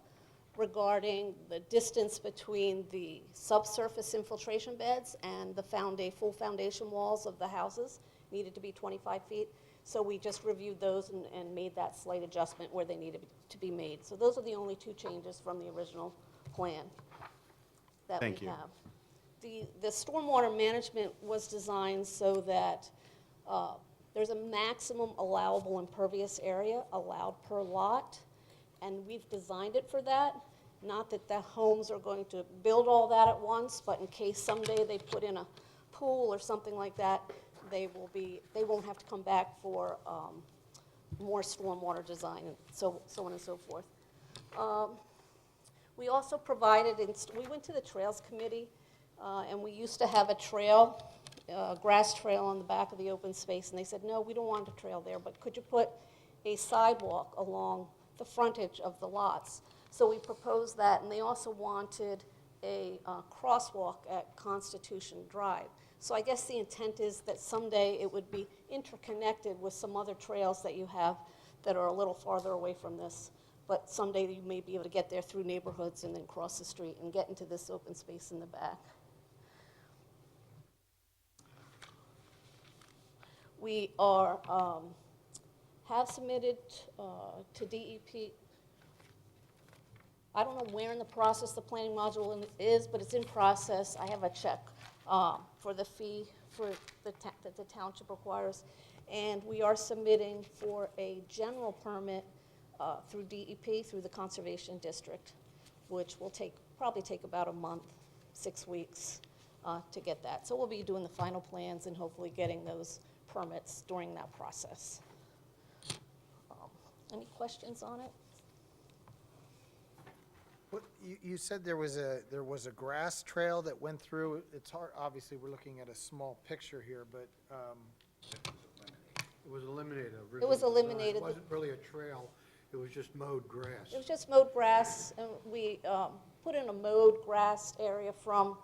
regarding the distance between the subsurface infiltration beds and the full foundation walls of the houses needed to be 25 feet. So we just reviewed those and made that slight adjustment where they needed to be made. So those are the only two changes from the original plan that we have. Thank you. The stormwater management was designed so that there's a maximum allowable impervious area allowed per lot, and we've designed it for that. Not that the homes are going to build all that at once, but in case someday they put in a pool or something like that, they won't have to come back for more stormwater design, and so on and so forth. We also provided, we went to the Trails Committee, and we used to have a trail, grass trail on the back of the open space, and they said, no, we don't want a trail there, but could you put a sidewalk along the frontage of the lots? So we proposed that, and they also wanted a crosswalk at Constitution Drive. So I guess the intent is that someday it would be interconnected with some other trails that you have that are a little farther away from this. But someday you may be able to get there through neighborhoods and then cross the street and get into this open space in the back. We have submitted to DEP. I don't know where in the process the planning module is, but it's in process. I have a check for the fee that the township requires. And we are submitting for a general permit through DEP, through the Conservation District, which will probably take about a month, 6 weeks to get that. So we'll be doing the final plans and hopefully getting those permits during that process. Any questions on it? You said there was a grass trail that went through. It's hard, obviously, we're looking at a small picture here, but It was eliminated. It was eliminated. It wasn't really a trail, it was just mowed grass. It was just mowed grass, and we put in a mowed grass area from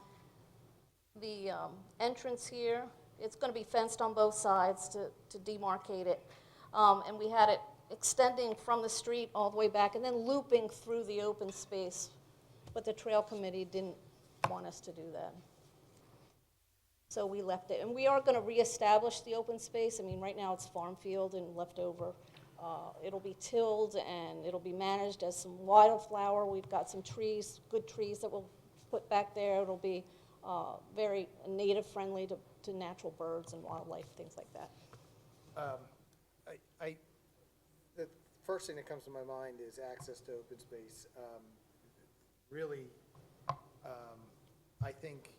the entrance here. It's going to be fenced on both sides to demarcate it. And we had it extending from the street all the way back and then looping through the open space. But the Trail Committee didn't want us to do that. So we left it. And we are going to reestablish the open space. I mean, right now it's farm field and leftover. It'll be tilled and it'll be managed as some wildflower. We've got some trees, good trees that we'll put back there. It'll be very native friendly to natural birds and wildlife, things like that. the first thing that comes to my mind is access to open space. Really, I think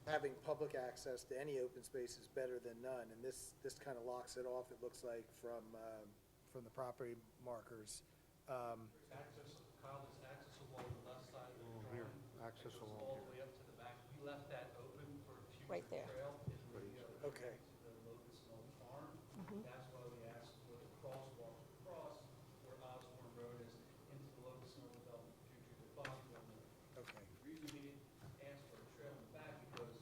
having public access to any open space is better than none, and this kind of locks it off, it looks like, from the property markers. Access, Kyle, there's access along the left side of the trail. Access It goes along all here. the way up to the back. We left that open for a Right future there. trail. Okay. To the Locust Mill Farm. That's why we asked for the crosswalk across where Osborne Road is into the Locust Mill Development Future Development. Okay. The reason we didn't ask for a trail in the back because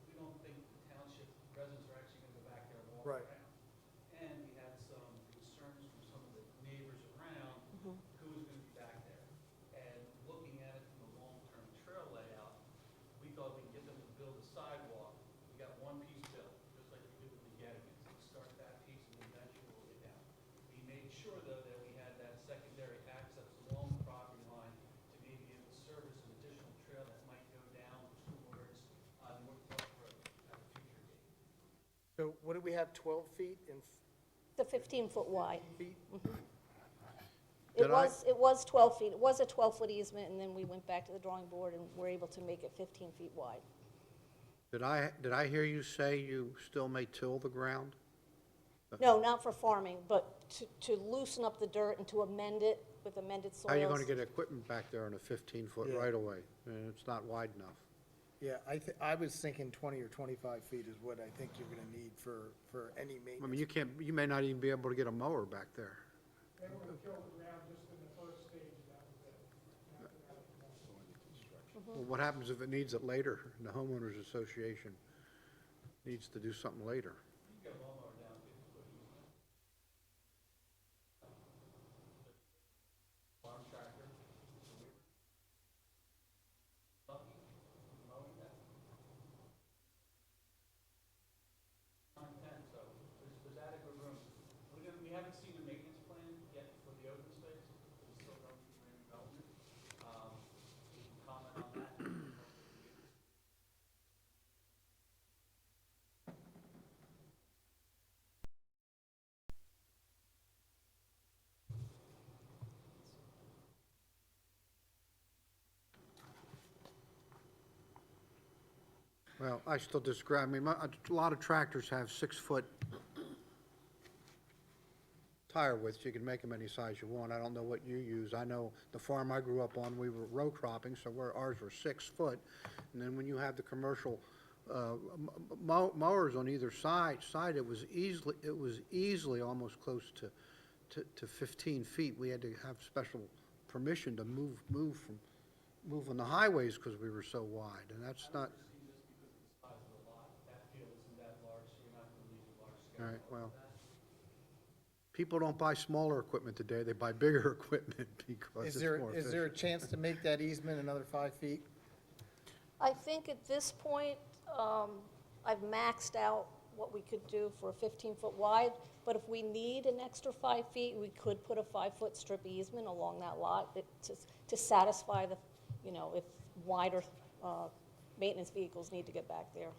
we don't think the township residents are actually going to go back there and walk Right. around. And we had some concerns from some of the neighbors around who was going to be back there. And looking at it from a long-term trail layout, we thought we could get them to build a sidewalk. We got one piece built, just like we did with the Gettings. We start that piece and eventually we'll get down. We made sure, though, that we had that secondary access So what do we have, 12 feet in The 15-foot wide. feet? Did I- It was 12 feet. It was a 12-foot easement, and then we went back to the drawing board and were able to make it 15 feet wide. Did I hear you say you still may till the ground? No, not for farming, but to loosen up the dirt and to amend it with amended soils. How are you going to get equipment back there on a 15-foot Yeah. right-of-way? And it's not wide enough. Yeah, I was thinking 20 or 25 feet is what I think you're going to need for any I maintenance. mean, you may not even be able to get a mower back there. They were gonna kill the ground just in the first stage, that was it. After that, it was- Well, what happens if it needs it later, and the homeowners association needs to do something later? There's adequate room. We haven't seen a maintenance plan yet for the open space. We're still going through land development. We can comment on that. Well, I still disagree. I mean, a lot of tractors have 6-foot tire widths. You can make them any size you want. I don't know what you use. I know the farm I grew up on, we were row cropping, so ours were 6 foot. And then when you have the commercial mowers on either side, it was easily almost close to 15 feet. We had to have special permission to move on the highways because we were so wide, and that's not. All right, well, people don't buy smaller equipment today, they buy bigger equipment because Is it's there, more is there a efficient. chance to make that easement another 5 feet? I think at this point, I've maxed out what we could do for a 15-foot wide, but if we need an extra 5 feet, we could put a 5-foot strip easement along that lot to satisfy the, if wider maintenance vehicles need to get back there.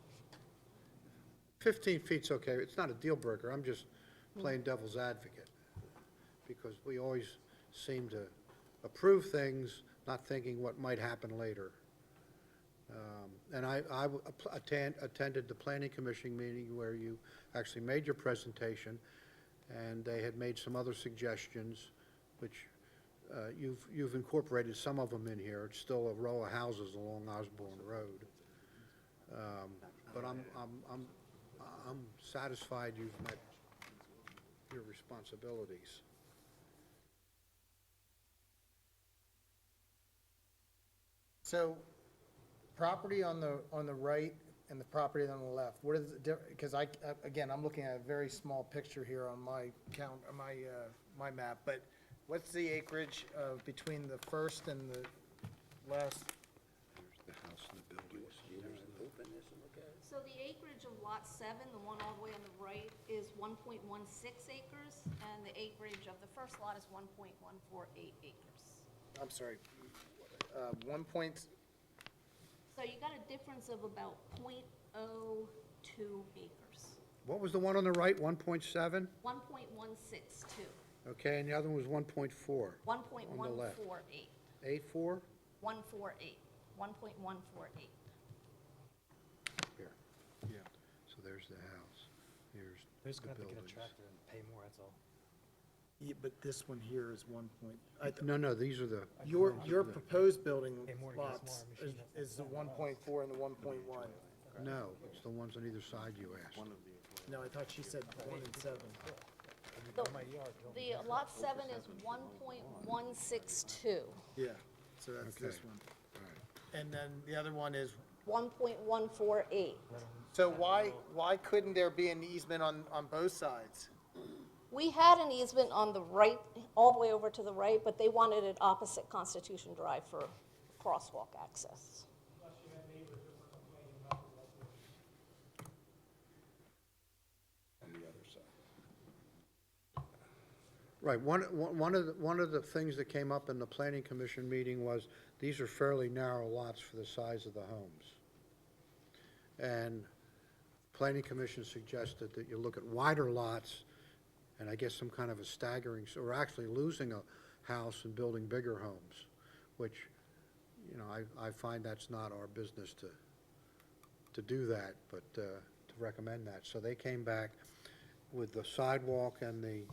15 feet's okay, it's not a deal breaker, I'm just playing devil's advocate. Because we always seem to approve things, not thinking what might happen later. And I attended the planning commission meeting where you actually made your presentation, and they had made some other suggestions, which you've incorporated some of them in here. It's still a row of houses along Osborne Road. But I'm satisfied you've met your responsibilities. So, property on the right and the property on the left, what is the because again, I'm looking at a very small picture here on my count, my map, but what's the acreage between the first and the last? There's the house and the buildings. So the acreage of Lot 7, the one all the way on the right, is 1.16 acres, and the acreage of the first lot is 1.148 acres. I'm sorry, 1 point, So you got a difference of about .02 acres, What was the one on the right, 1.7? 1.162, Okay, and the other one was 1.4. 1.148, 84? 148, 1.148. Here. Yeah. So there's the house. Here's They're just the gonna have to get a buildings. tractor and pay more, that's all. yeah, but this one here is 1 point. No, these are the, Your proposed building Pay more to get a lots smaller machine. is the 1.4 and the 1.1. no, it's the ones on either side you asked. No, I thought she said 1 and 7. The Lot 7 is 1.162, Yeah, so that's this Okay. one. And then the other one is, 1.148. so why couldn't there be an easement on both sides? We had an easement on the right, all the way over to the right, but they wanted it opposite Constitution Drive for crosswalk access. Unless you had neighbors that were complaining about the Right, one of the things that came up in the planning commission meeting was, these are fairly narrow lots for the size of the homes. And Planning Commission suggested that you look at wider lots, and I guess some kind of a staggering, so we're actually losing a house and building bigger homes, which, you know, I find that's not our business to do that, but to recommend that. So they came back with the sidewalk and the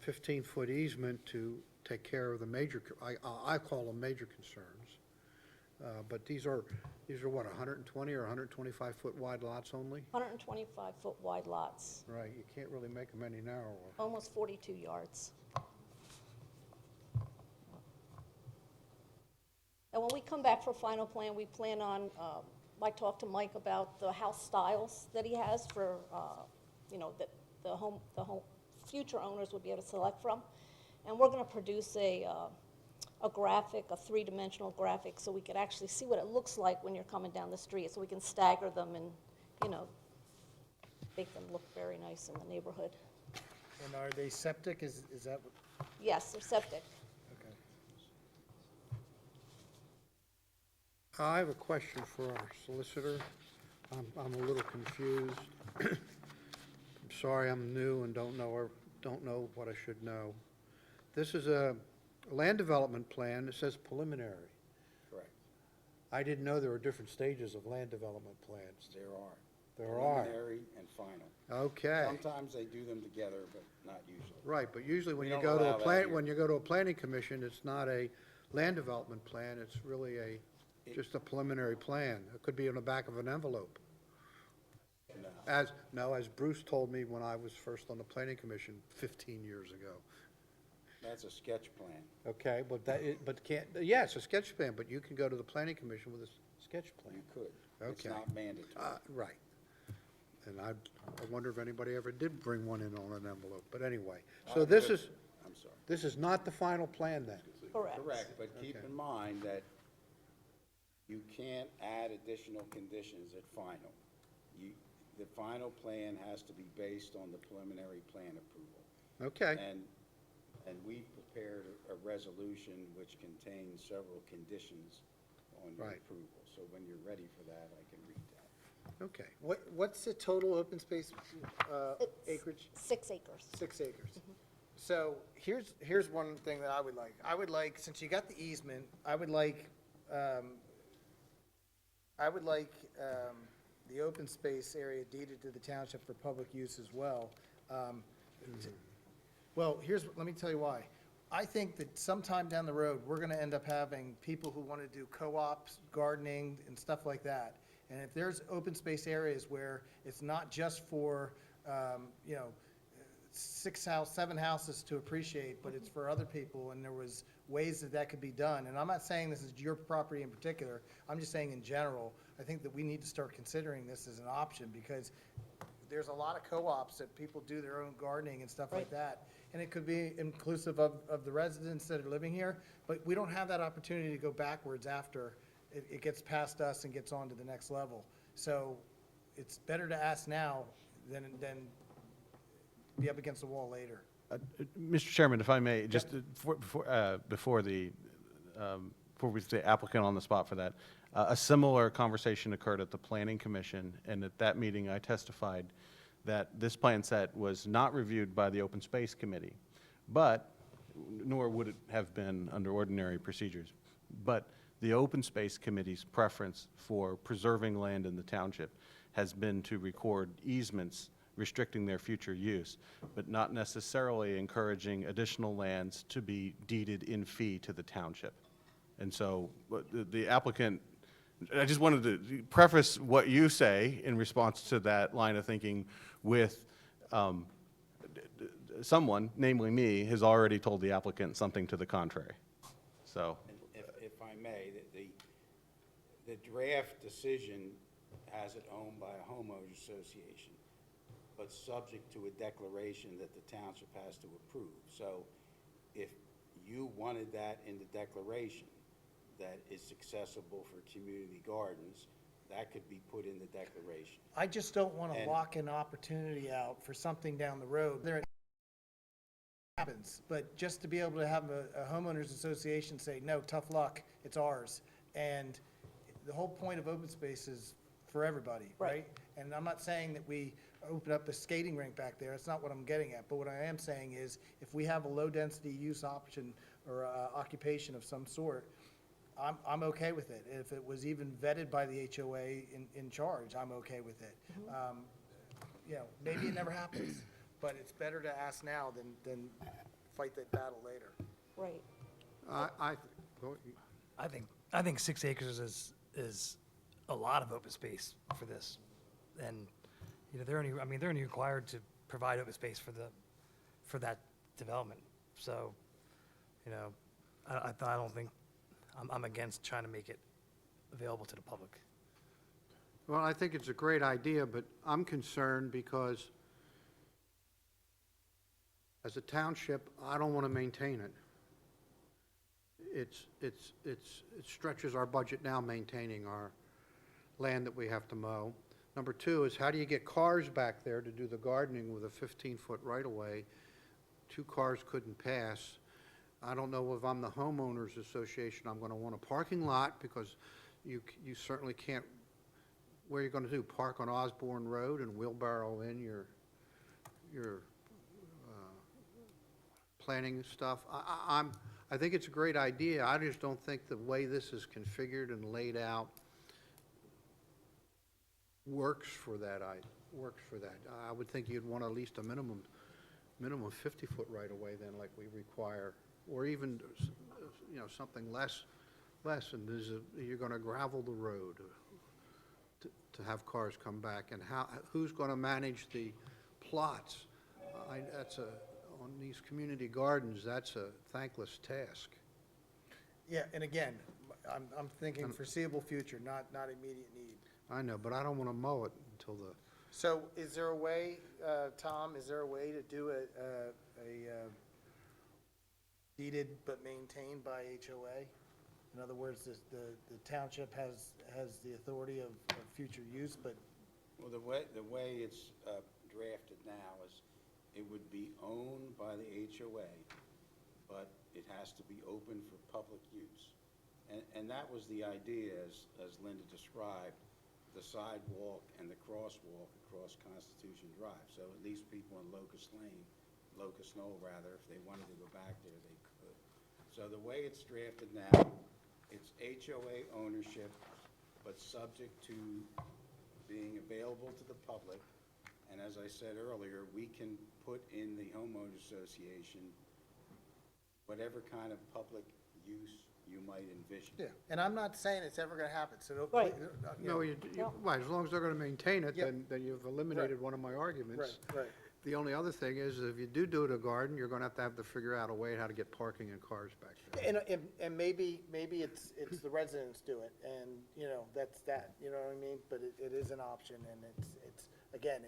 15-foot easement to take care of the major, I call them major concerns. But these are what, 120 or 125-foot wide lots only? 125-foot wide lots, Right, you can't really make them any narrower. almost 42 yards. And when we come back for final plan, we plan on, I talked to Mike about the house styles that he has for, you know, that the home future owners would be able to select from. And we're going to produce a graphic, a three-dimensional graphic, so we could actually see what it looks like when you're coming down the street, so we can stagger them and, you know, make them look very nice in the neighborhood. And are they septic? Is that what? Yes, they're septic. Okay. I have a question for our solicitor. I'm a little confused. I'm sorry, I'm new and don't know what I should know. This is a land development plan. It says preliminary. Correct. I didn't know there were different stages of land development plans. There are. There are. Preliminary and final. Okay. Sometimes they do them together, but not usually. Right, but usually when We you don't go to a allow that plan, here. when you go to a planning commission, it's not a land development plan, it's really just a preliminary plan. It could be on the back of an envelope. No. As Bruce told me when I was first on the planning commission 15 years ago. That's a sketch plan. Okay, yeah, it's a sketch plan, but you can go to the planning commission with a sketch plan. You could. It's Okay. not mandatory. Right. And I wonder if anybody ever did bring one in on an envelope, but anyway. So I'm sorry. this is not the final plan then? Correct. Correct, but keep Okay. in mind that you can't add additional conditions at final. The final plan has to be based on the preliminary plan approval. Okay, And we prepared a resolution which contains several conditions on your Right. approval. So when you're ready for that, I can read that. okay. What's the total open space It's acreage? 6 acres. 6 acres. So here's one thing that I would like. I would like, since you got the easement, I would like the open space area deeded to the township for public use as well. Well, let me tell you why. I think that sometime down the road, we're gonna end up having people who wanna do co-ops, gardening, and stuff like that. And if there's open space areas where it's not just for, you know, 7 houses to appreciate, but it's for other people, and there was ways that could be done. And I'm not saying this is your property in particular, I'm just saying in general, I think that we need to start considering this as an option, because there's a lot of co-ops that people do their own gardening and stuff like Right. that. And it could be inclusive of the residents that are living here, but we don't have that opportunity to go backwards after it gets past us and gets on to the next level. So it's better to ask now than be up against the wall later. Mr. Chairman, if I may, just before we put the applicant on the spot for that, a similar conversation occurred at the Planning Commission, and at that meeting, I testified that this plan set was not reviewed by the Open Space Committee, nor would it have been under ordinary procedures. But the Open Space Committee's preference for preserving land in the township has been to record easements restricting their future use, but not necessarily encouraging additional lands to be deeded in fee to the township. And so the applicant, I just wanted to preface what you say in response to that line of thinking with someone, namely me, has already told the applicant something to the contrary. So, If I may, the draft decision has it owned by a homeowners association, but subject to a declaration that the township has to approve. So if you wanted that in the declaration, that it's accessible for community gardens, that could be put in the declaration. I just don't want to And- lock an opportunity out for something down the road. There happens, but just to be able to have a homeowners association say, no, tough luck, it's ours. And the whole point of open space is, for everybody, Right. right? And I'm not saying that we open up a skating rink back there, that's not what I'm getting at, but what I am saying is, if we have a low-density use option or occupation of some sort, I'm okay with it. If it was even vetted by the HOA in charge, I'm okay with it. You know, maybe it never happens, but it's better to ask now than fight that battle later. Right. I think 6 acres is a lot of open space for this. And, you know, they're only required to provide open space for that development. So, you know, I don't think, I'm against trying to make it available to the public. Well, I think it's a great idea, but I'm concerned because as a township, I don't want to maintain it. It stretches our budget now maintaining our land that we have to mow. Number two is, how do you get cars back there to do the gardening with a 15-foot right-of-way? 2 cars couldn't pass. I don't know if I'm the homeowners association, I'm going to want a parking lot, because you certainly can't, what are you going to do, park on Osborne Road and wheelbarrow in your planning stuff? I think it's a great idea. I just don't think the way this is configured and laid out works for that. I would think you'd want at least a minimum 50-foot right away then, like we require, or even, you know, something less, and you're going to gravel the road to have cars come back, and who's going to manage the plots? On these community gardens, that's a thankless task. Yeah, and again, I'm thinking foreseeable future, not immediate need. I know, but I don't want to mow it until the, So is there a way, Tom, is there a way to do a deeded but maintained by HOA? In other words, the township has the authority of future use, but, Well, the way it's drafted now is it would be owned by the HOA, but it has to be open for public use. And that was the idea, as Linda described, the sidewalk and the crosswalk across Constitution Drive. So at least people in Locust Knoll rather, if they wanted to go back there, they could. So the way it's drafted now, it's HOA ownership, but subject to being available to the public. And as I said earlier, we can put in the homeowners association whatever kind of public use you might envision. yeah, and I'm not saying it's ever gonna happen, so don't. Right. You no, know, right, as long as they're going to maintain it, Yep. then you've eliminated one of my arguments. Right. The only other thing is, if you do it a garden, you're going to have to figure out a way how to get parking and cars back there. And maybe it's the residents do it, and, you know, that's that, you know what I mean? But it is an option, and again,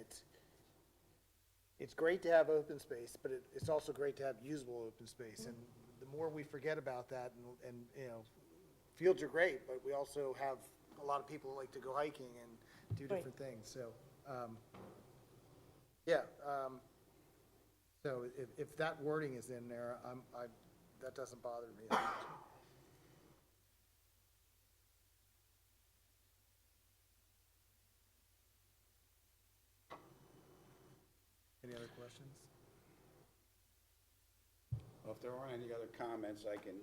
it's great to have open space, but it's also great to have usable open space, and the more we forget about that, and, you know, fields are great, but we also have a lot of people who like to go hiking and do different things, so, yeah, so if that wording is in there, that doesn't bother me as much. Any other questions? Well, if there aren't any other comments, I can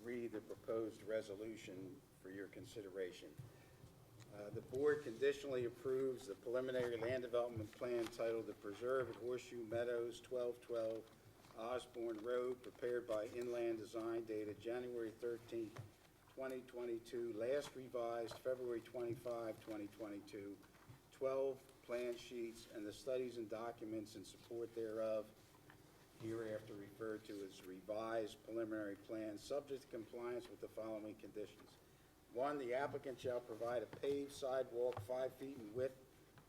read the proposed resolution for your consideration. The board conditionally approves the preliminary land development plan titled The Preserve at Horseshoe Meadows, 1212 Osborne Road, prepared by Inland Design, dated January 13, 2022, last revised February 25, 2022, 12 plan sheets and the studies and documents in support thereof, hereafter referred to as revised preliminary plan, subject to compliance with the following conditions. 1, the applicant shall provide a paved sidewalk 5 feet in width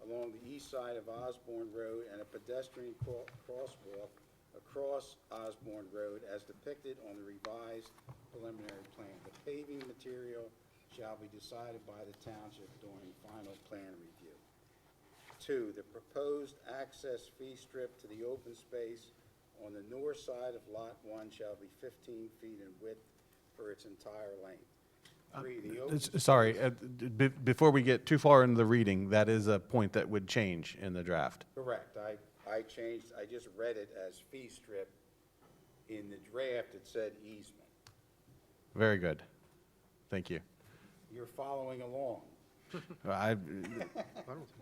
along the east side of Osborne Road and a pedestrian crosswalk across Osborne Road as depicted on the revised preliminary plan. The paving material shall be decided by the township during final plan review. 2, the proposed access fee strip to the open space on the north side of Lot 1 shall be 15 feet in width for its entire length. 3, the open Sorry, before we get too far into the reading, that is a point that would change in the draft. Correct. I changed, I just read it as fee strip. In the draft, it said easement. Very good. Thank you. You're following along. I, I don't think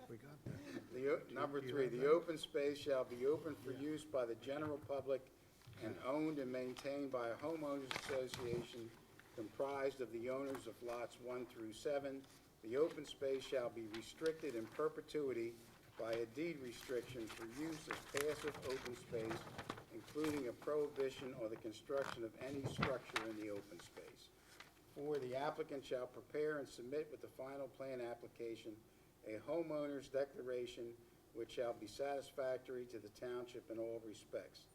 we got that. Number 3, the open space shall be open for use by the general public and owned and maintained by a homeowners association comprised of the owners of lots 1 through 7. The open space shall be restricted in perpetuity by a deed restriction for use as passive open space, including a prohibition on the construction of any structure in the open space. 4, the applicant shall prepare and submit with the final plan application a homeowner's declaration which shall be satisfactory to the township in all respects.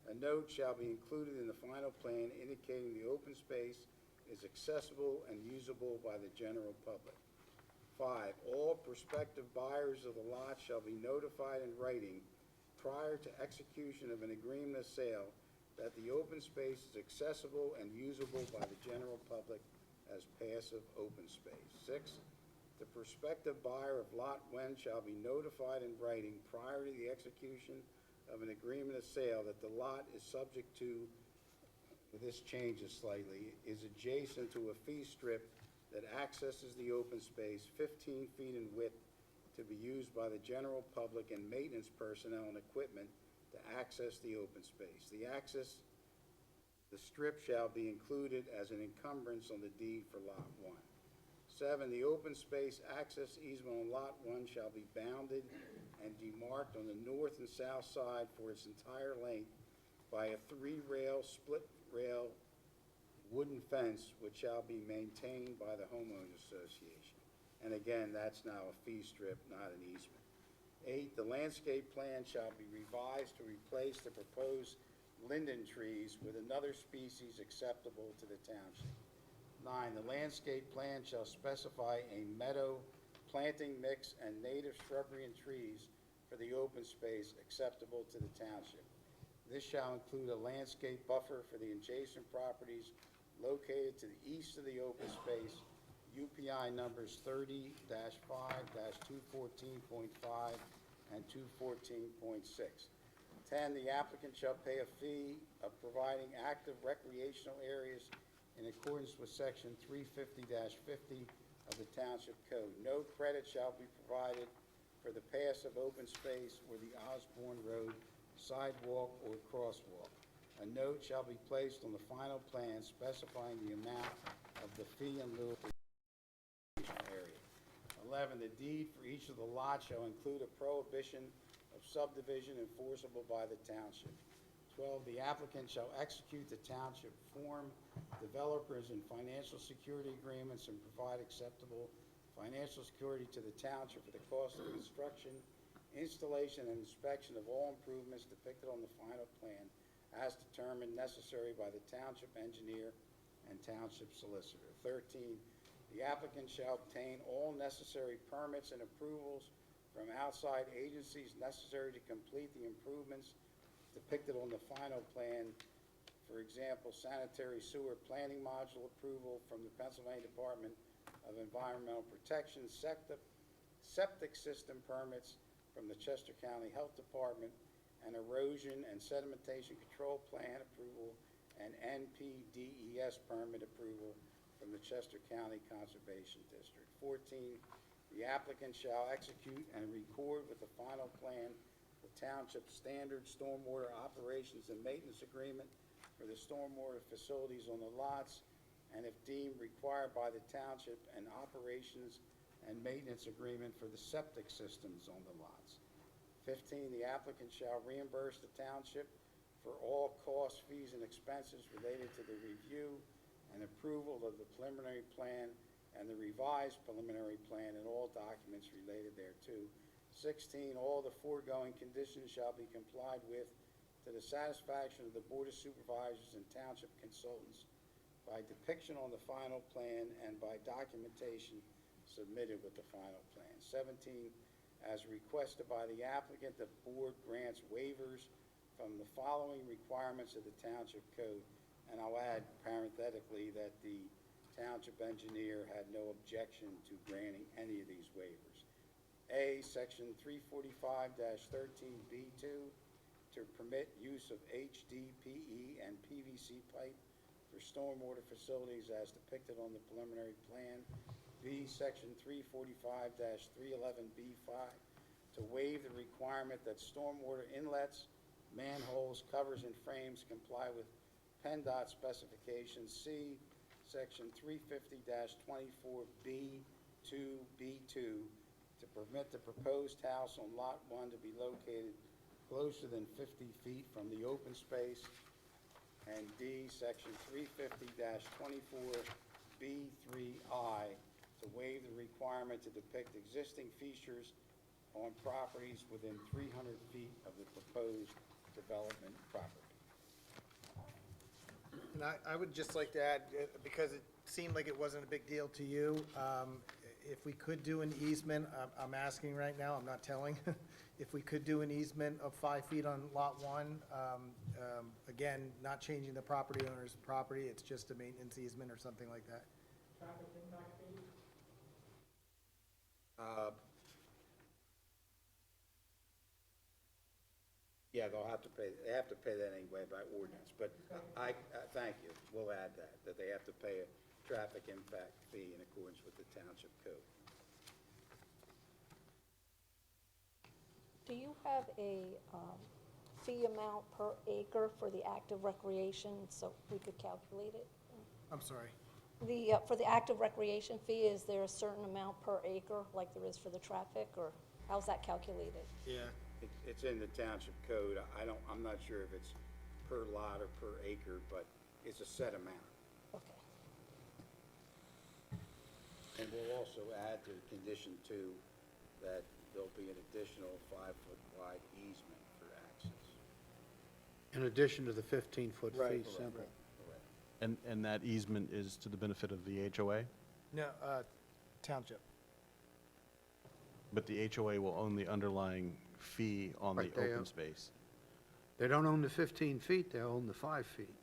A note shall be included in the final plan indicating the open space is accessible and usable by the general public. 5, all prospective buyers of the lot shall be notified in writing prior to execution of an agreement of sale that the open space is accessible and usable by the general public as passive open space. 6, the prospective buyer of Lot 1 shall be notified in writing prior to the execution of an agreement of sale that the lot is subject to, this changes slightly, is adjacent to a fee strip that accesses the open space 15 feet in width to be used by the general public and maintenance personnel and equipment to access the open space. The strip shall be included as an encumbrance on the deed for Lot 1. 7, the open space access easement on Lot 1 shall be bounded and demarked on the north and south side for its entire length by a 3-rail, split-rail wooden fence which shall be maintained by the homeowners association. And again, that's now a fee strip, not an easement. 8, the landscape plan shall be revised to replace the proposed linden trees with another species acceptable to the township. 9, the landscape plan shall specify a meadow planting mix and native shrubbery and trees for the open space acceptable to the township. This shall include a landscape buffer for the adjacent properties located to the east of the open space, UPI numbers 30-5-214.5 and 214.6. 10, the applicant shall pay a fee of providing active recreational areas in accordance with section 350-50 of the Township Code. No credit shall be provided for the passive open space or the Osborne Road sidewalk or crosswalk. A note shall be placed on the final plan specifying the amount of the fee in lieu of area. 11, the deed for each of the lots shall include a prohibition of subdivision enforceable by the township. 12, the applicant shall execute the township form developers and financial security agreements and provide acceptable financial security to the township for the cost of construction, installation, and inspection of all improvements depicted on the final plan as determined necessary by the township engineer and township solicitor. 13, the applicant shall obtain all necessary permits and approvals from outside agencies necessary to complete the improvements depicted on the final plan. For example, sanitary sewer planning module approval from the Pennsylvania Department of Environmental Protection, septic system permits from the Chester County Health Department, and erosion and sedimentation control plan approval and NPDES permit approval from the Chester County Conservation District. 14, the applicant shall execute and record with the final plan the township standard stormwater operations and maintenance agreement for the stormwater facilities on the lots, and if deemed required by the township, an operations and maintenance agreement for the septic systems on the lots. 15, the applicant shall reimburse the township for all costs, fees, and expenses related to the review and approval of the preliminary plan and the revised preliminary plan and all documents related thereto. 16, all the foregoing conditions shall be complied with to the satisfaction of the Board of Supervisors and township consultants by depiction on the final plan and by documentation submitted with the final plan. 17, as requested by the applicant, the board grants waivers from the following requirements of the Township Code. And I'll add parenthetically that the Township engineer had no objection to granting any of these waivers. A, Section 345-13B2, to permit use of HDPE and PVC pipe for stormwater facilities as depicted on the preliminary plan. B, Section 345-311B5, to waive the requirement that stormwater inlets, manholes, covers, and frames comply with PennDOT specifications. C, Section 350-24B2B2, to permit the proposed house on Lot 1 to be located closer than 50 feet from the open space. And D, Section 350-24B3I, to waive the requirement to depict existing features on properties within 300 feet of the proposed development property. And I would just like to add, because it seemed like it wasn't a big deal to you, if we could do an easement, I'm asking right now, I'm not telling, if we could do an easement of 5 feet on Lot 1, again, not changing the property owner's property, it's just a maintenance easement or something like that. Traffic impact fee? Yeah, they have to pay that anyway by ordinance, but thank you, we'll add that they have to pay a traffic impact fee in accordance with the township code. Do you have a fee amount per acre for the active recreation, so we could calculate it? I'm sorry. For the active recreation fee, is there a certain amount per acre, like there is for the traffic, or how's that calculated? Yeah. It's in the township code, I'm not sure if it's per lot or per acre, but it's a set amount. Okay. And we'll also add to condition 2 that there'll be an additional 5-foot wide easement for access. In addition to the 15-foot Right. fee simple. And that easement is to the benefit of the HOA? No, township. But the HOA will own the underlying fee on the Right, they open own- space. They don't own the 15 feet, they own the 5 feet.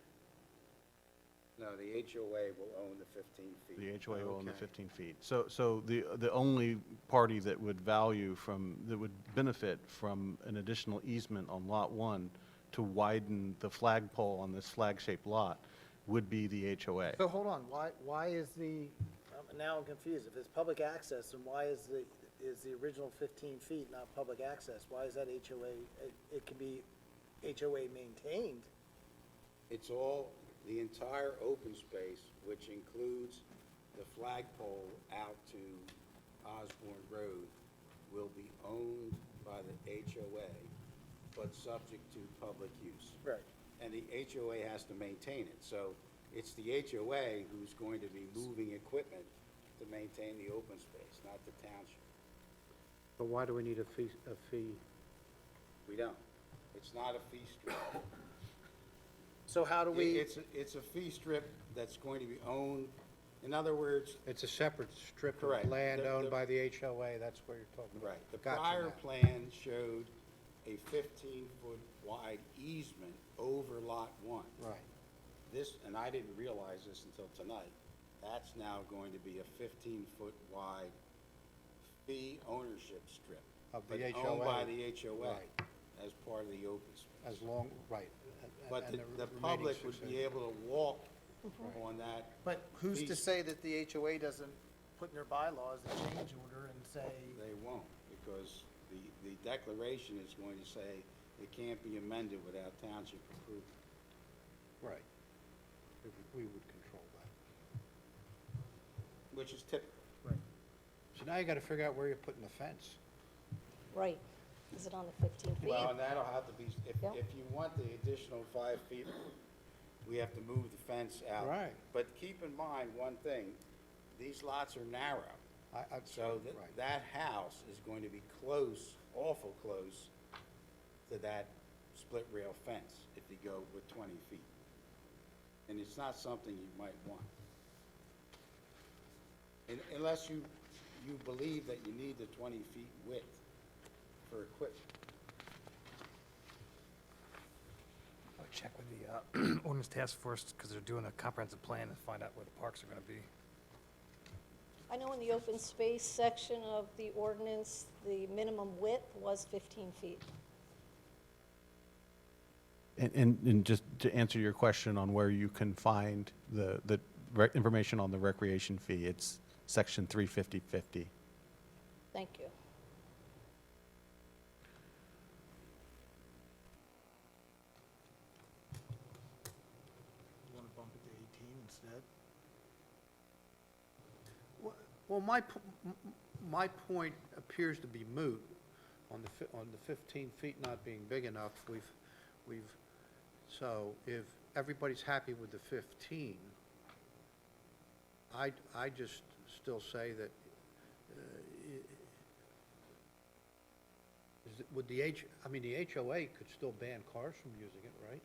No, the HOA will own the 15 feet. The HOA will own the Okay. 15 feet. So the only party that would that would benefit from an additional easement on Lot 1 to widen the flagpole on this flag-shaped lot would be the HOA. So hold on, why is now I'm confused. If it's public access, then why is the original 15 feet not public access? Why is that HOA, it can be HOA maintained? It's all, the entire open space, which includes the flagpole out to Osborne Road, will be owned by the HOA, but subject to public use. Right. And the HOA has to maintain it. So it's the HOA who's going to be moving equipment to maintain the open space, not the township. But why do we need a fee? We don't. It's not a fee strip. So how do we? It's a fee strip that's going to be owned, in other words, It's a separate strip Correct. of land The- owned the- by the HOA, that's what you're talking about. right, the Gotcha prior now. plan showed a 15-foot wide easement over Lot 1. Right. This, and I didn't realize this until tonight, that's now going to be a 15-foot wide fee ownership strip. Of the but HOA. Owned by the HOA Right. as part of the open space. As long, right. But and the remaining public would 6 be acres. able to walk on that. But who's to These- say that the HOA doesn't put in their bylaws a change order and say, They won't, because the declaration is going to say it can't be amended without township approval. Right. We would control that. Which is typical. So now you gotta figure out where you're putting the fence. Right. Is it on the 15 feet? Well, and that'll have to be, Yep. if you want the additional 5 feet, we have to move the fence out. Right. But keep in mind one thing, these lots are narrow. So right. that house is going to be close, awful close to that split rail fence if you go with 20 feet. And it's not something you might want. Unless you believe that you need the 20 feet width for equipment. I would check with the ordinance task force, because they're doing a comprehensive plan to find out where the parks are gonna be. I know in the open space section of the ordinance, the minimum width was 15 feet. And just to answer your question on where you can find the information on the recreation fee, it's section 35050. Thank you. You want to bump it to 18 instead? Well, my point appears to be moot on the 15 feet not being big enough. So if everybody's happy with the 15, I just still say that, would the the HOA could still ban cars from using it, right?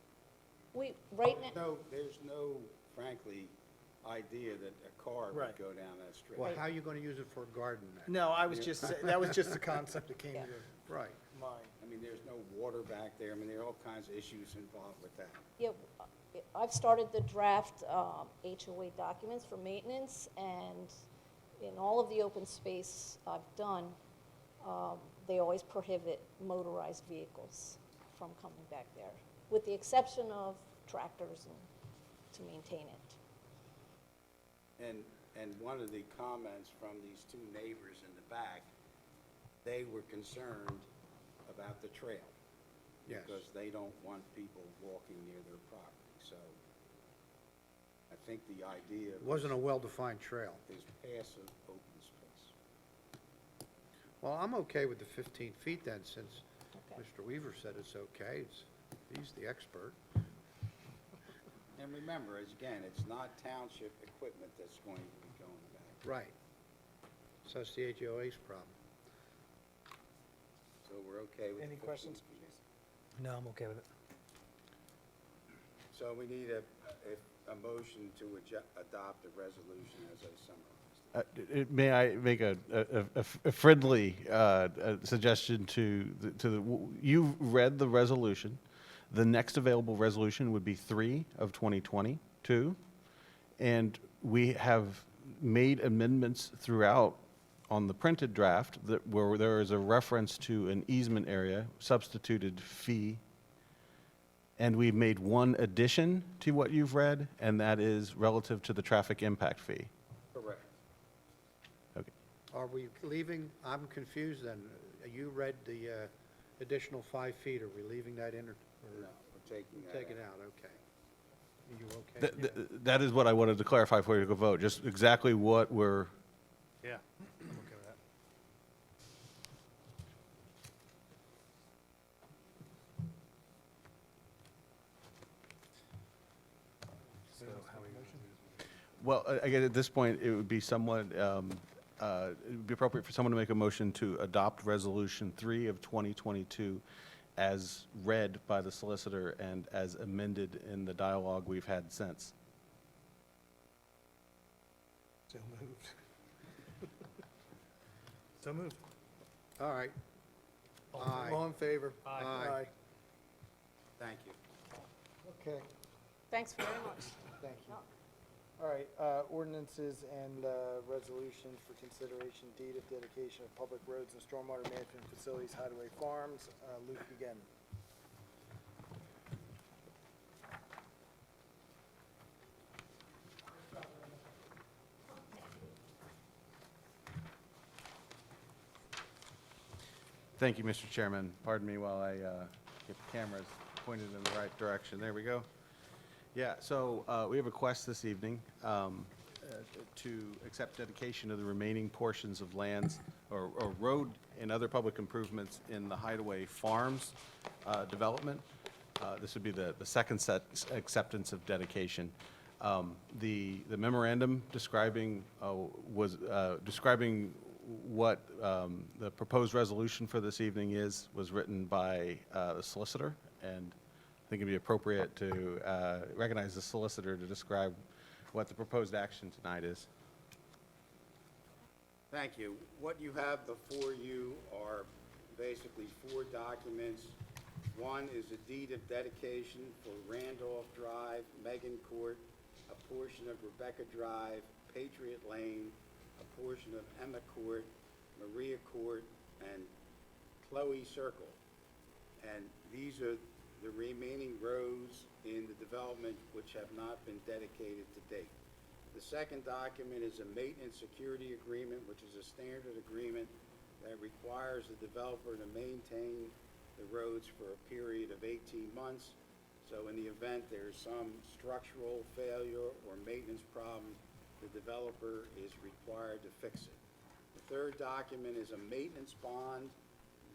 Right now, There's no, frankly, idea that a car Right. would go down that street. Well, how are you going to use it for a garden then? No, I was just, that was just the concept that came Yeah. to Right. mind. I mean, there's no water back there. I mean, there are all kinds of issues involved with that. yeah, I've started the draft HOA documents for maintenance, and in all of the open space I've done, they always prohibit motorized vehicles from coming back there, with the exception of tractors and to maintain it. And one of the comments from these two neighbors in the back, they were concerned about the trail. Yes. Because they don't want people walking near their property, so I think the idea It wasn't a well-defined trail. is passive open space. Well, I'm okay with the 15 feet then, since Okay. Mr. Weaver said it's okay. He's the expert. And remember, again, it's not township equipment that's going to be going back. Right. So it's the HOA's problem. So we're okay with the Any 15 questions? feet. No, I'm okay with it. So we need a motion to adopt the resolution as I summarized. May I make a friendly suggestion you read the resolution. The next available resolution would be 3 of 2022. And we have made amendments throughout on the printed draft where there is a reference to an easement area, substituted fee. And we've made one addition to what you've read, and that is relative to the traffic impact fee. Correct. Okay. Are we leaving, I'm confused then. You read the additional 5 feet. Are we leaving that in or No, we're taking that take it out. out? Okay. Are you okay? with that? That is what I wanted to clarify before you go vote, just exactly what we're, Yeah, I'm okay with that. well, again, at this point, it would be somewhat, it would be appropriate for someone to make a motion to adopt Resolution 3 of 2022 as read by the solicitor and as amended in the dialogue we've had since. So moved. So moved. All right. Aye. All in favor? Aye. Thank you. Okay, Thanks very much. thank you. All right, ordinances and resolutions for consideration, deed of dedication of public roads and stormwater management facilities, Hideaway Farms. Luke again. Thank you, Mr. Chairman. Pardon me while I get the cameras pointed in the right direction. There we go. Yeah, so we have a request this evening to accept dedication of the remaining portions of lands or road and other public improvements in the Hideaway Farms development. This would be the second set acceptance of dedication. The memorandum describing describing what the proposed resolution for this evening was written by the solicitor, and I think it'd be appropriate to recognize the solicitor to describe what the proposed action tonight is. Thank you. What you have before you are basically 4 documents. One is a deed of dedication for Randolph Drive, Megan Court, a portion of Rebecca Drive, Patriot Lane, a portion of Emma Court, Maria Court, and Chloe Circle. And these are the remaining roads in the development which have not been dedicated to date. The second document is a maintenance security agreement, which is a standard agreement that requires the developer to maintain the roads for a period of 18 months. So in the event there's some structural failure or maintenance problem, the developer is required to fix it. The third document is a maintenance bond,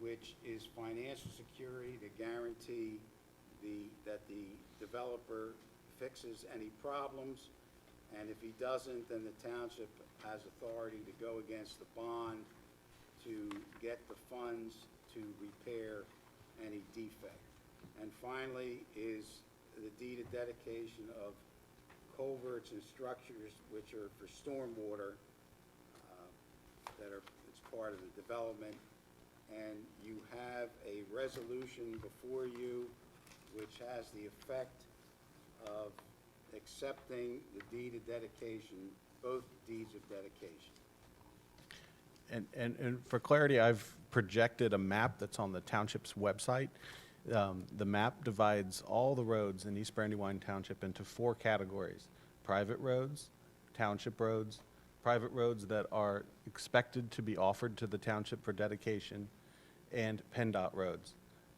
which is financial security to guarantee that the developer fixes any problems. And if he doesn't, then the township has authority to go against the bond to get the funds to repair any defect. And finally is the deed of dedication of culverts and structures which are for stormwater it's part of the development. And you have a resolution before you which has the effect of accepting the deed of dedication, both deeds of dedication. And for clarity, I've projected a map that's on the township's website. The map divides all the roads in East Brandywine Township into 4 categories: private roads, township roads, private roads that are expected to be offered to the township for dedication, and PennDOT roads.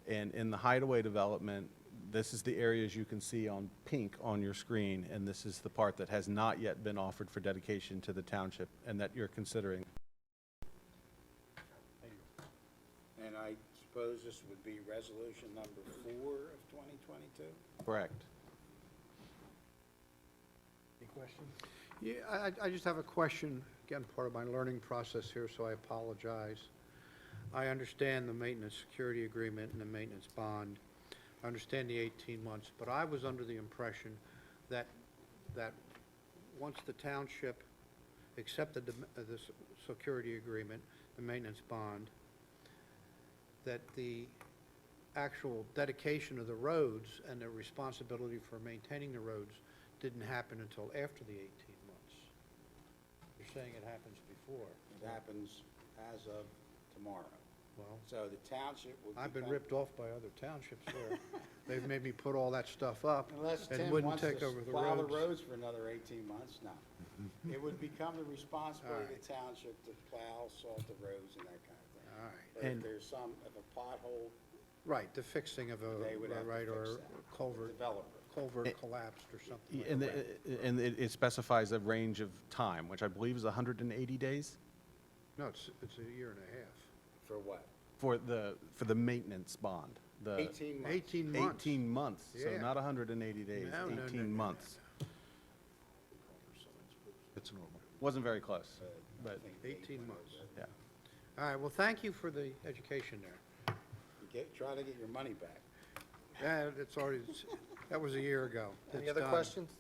And in the Hideaway development, this is the areas you can see on pink on your screen, and this is the part that has not yet been offered for dedication to the township and that you're considering. And I suppose this would be resolution number 4 of 2022? Correct. Any questions? Yeah, I just have a question, again, part of my learning process here, so I apologize. I understand the maintenance security agreement and the maintenance bond. I understand the 18 months, but I was under the impression that once the township accepted the security agreement, the maintenance bond, that the actual dedication of the roads and the responsibility for maintaining the roads didn't happen until after the 18 months. You're saying it happens before. It happens as of tomorrow. Well, So the township will I've been become- ripped off by other townships where they've made me put all that stuff up Unless and Tim wouldn't wants take to over the plow the roads. roads for another 18 months, no. It would become the responsibility of the township to plow, salt the roads and that kind of thing. All right. But if And- there's if a pothole, Right, the fixing of they would have to right, or fix that. culvert, Developer. culvert collapsed or something like And, that. and it specifies a range of time, which I believe is 180 days No, it's a year and a half. For what? for the maintenance bond. The 18 months. 18 months. 18 months, so Yeah. not 180 days, No, no, no, 18 no, months. It's normal. Wasn't very close, but, 18 months. yeah. All right, well, thank you for the education there. Try to get your money back. Yeah, it's already, that was a year ago. Any It's other done. questions?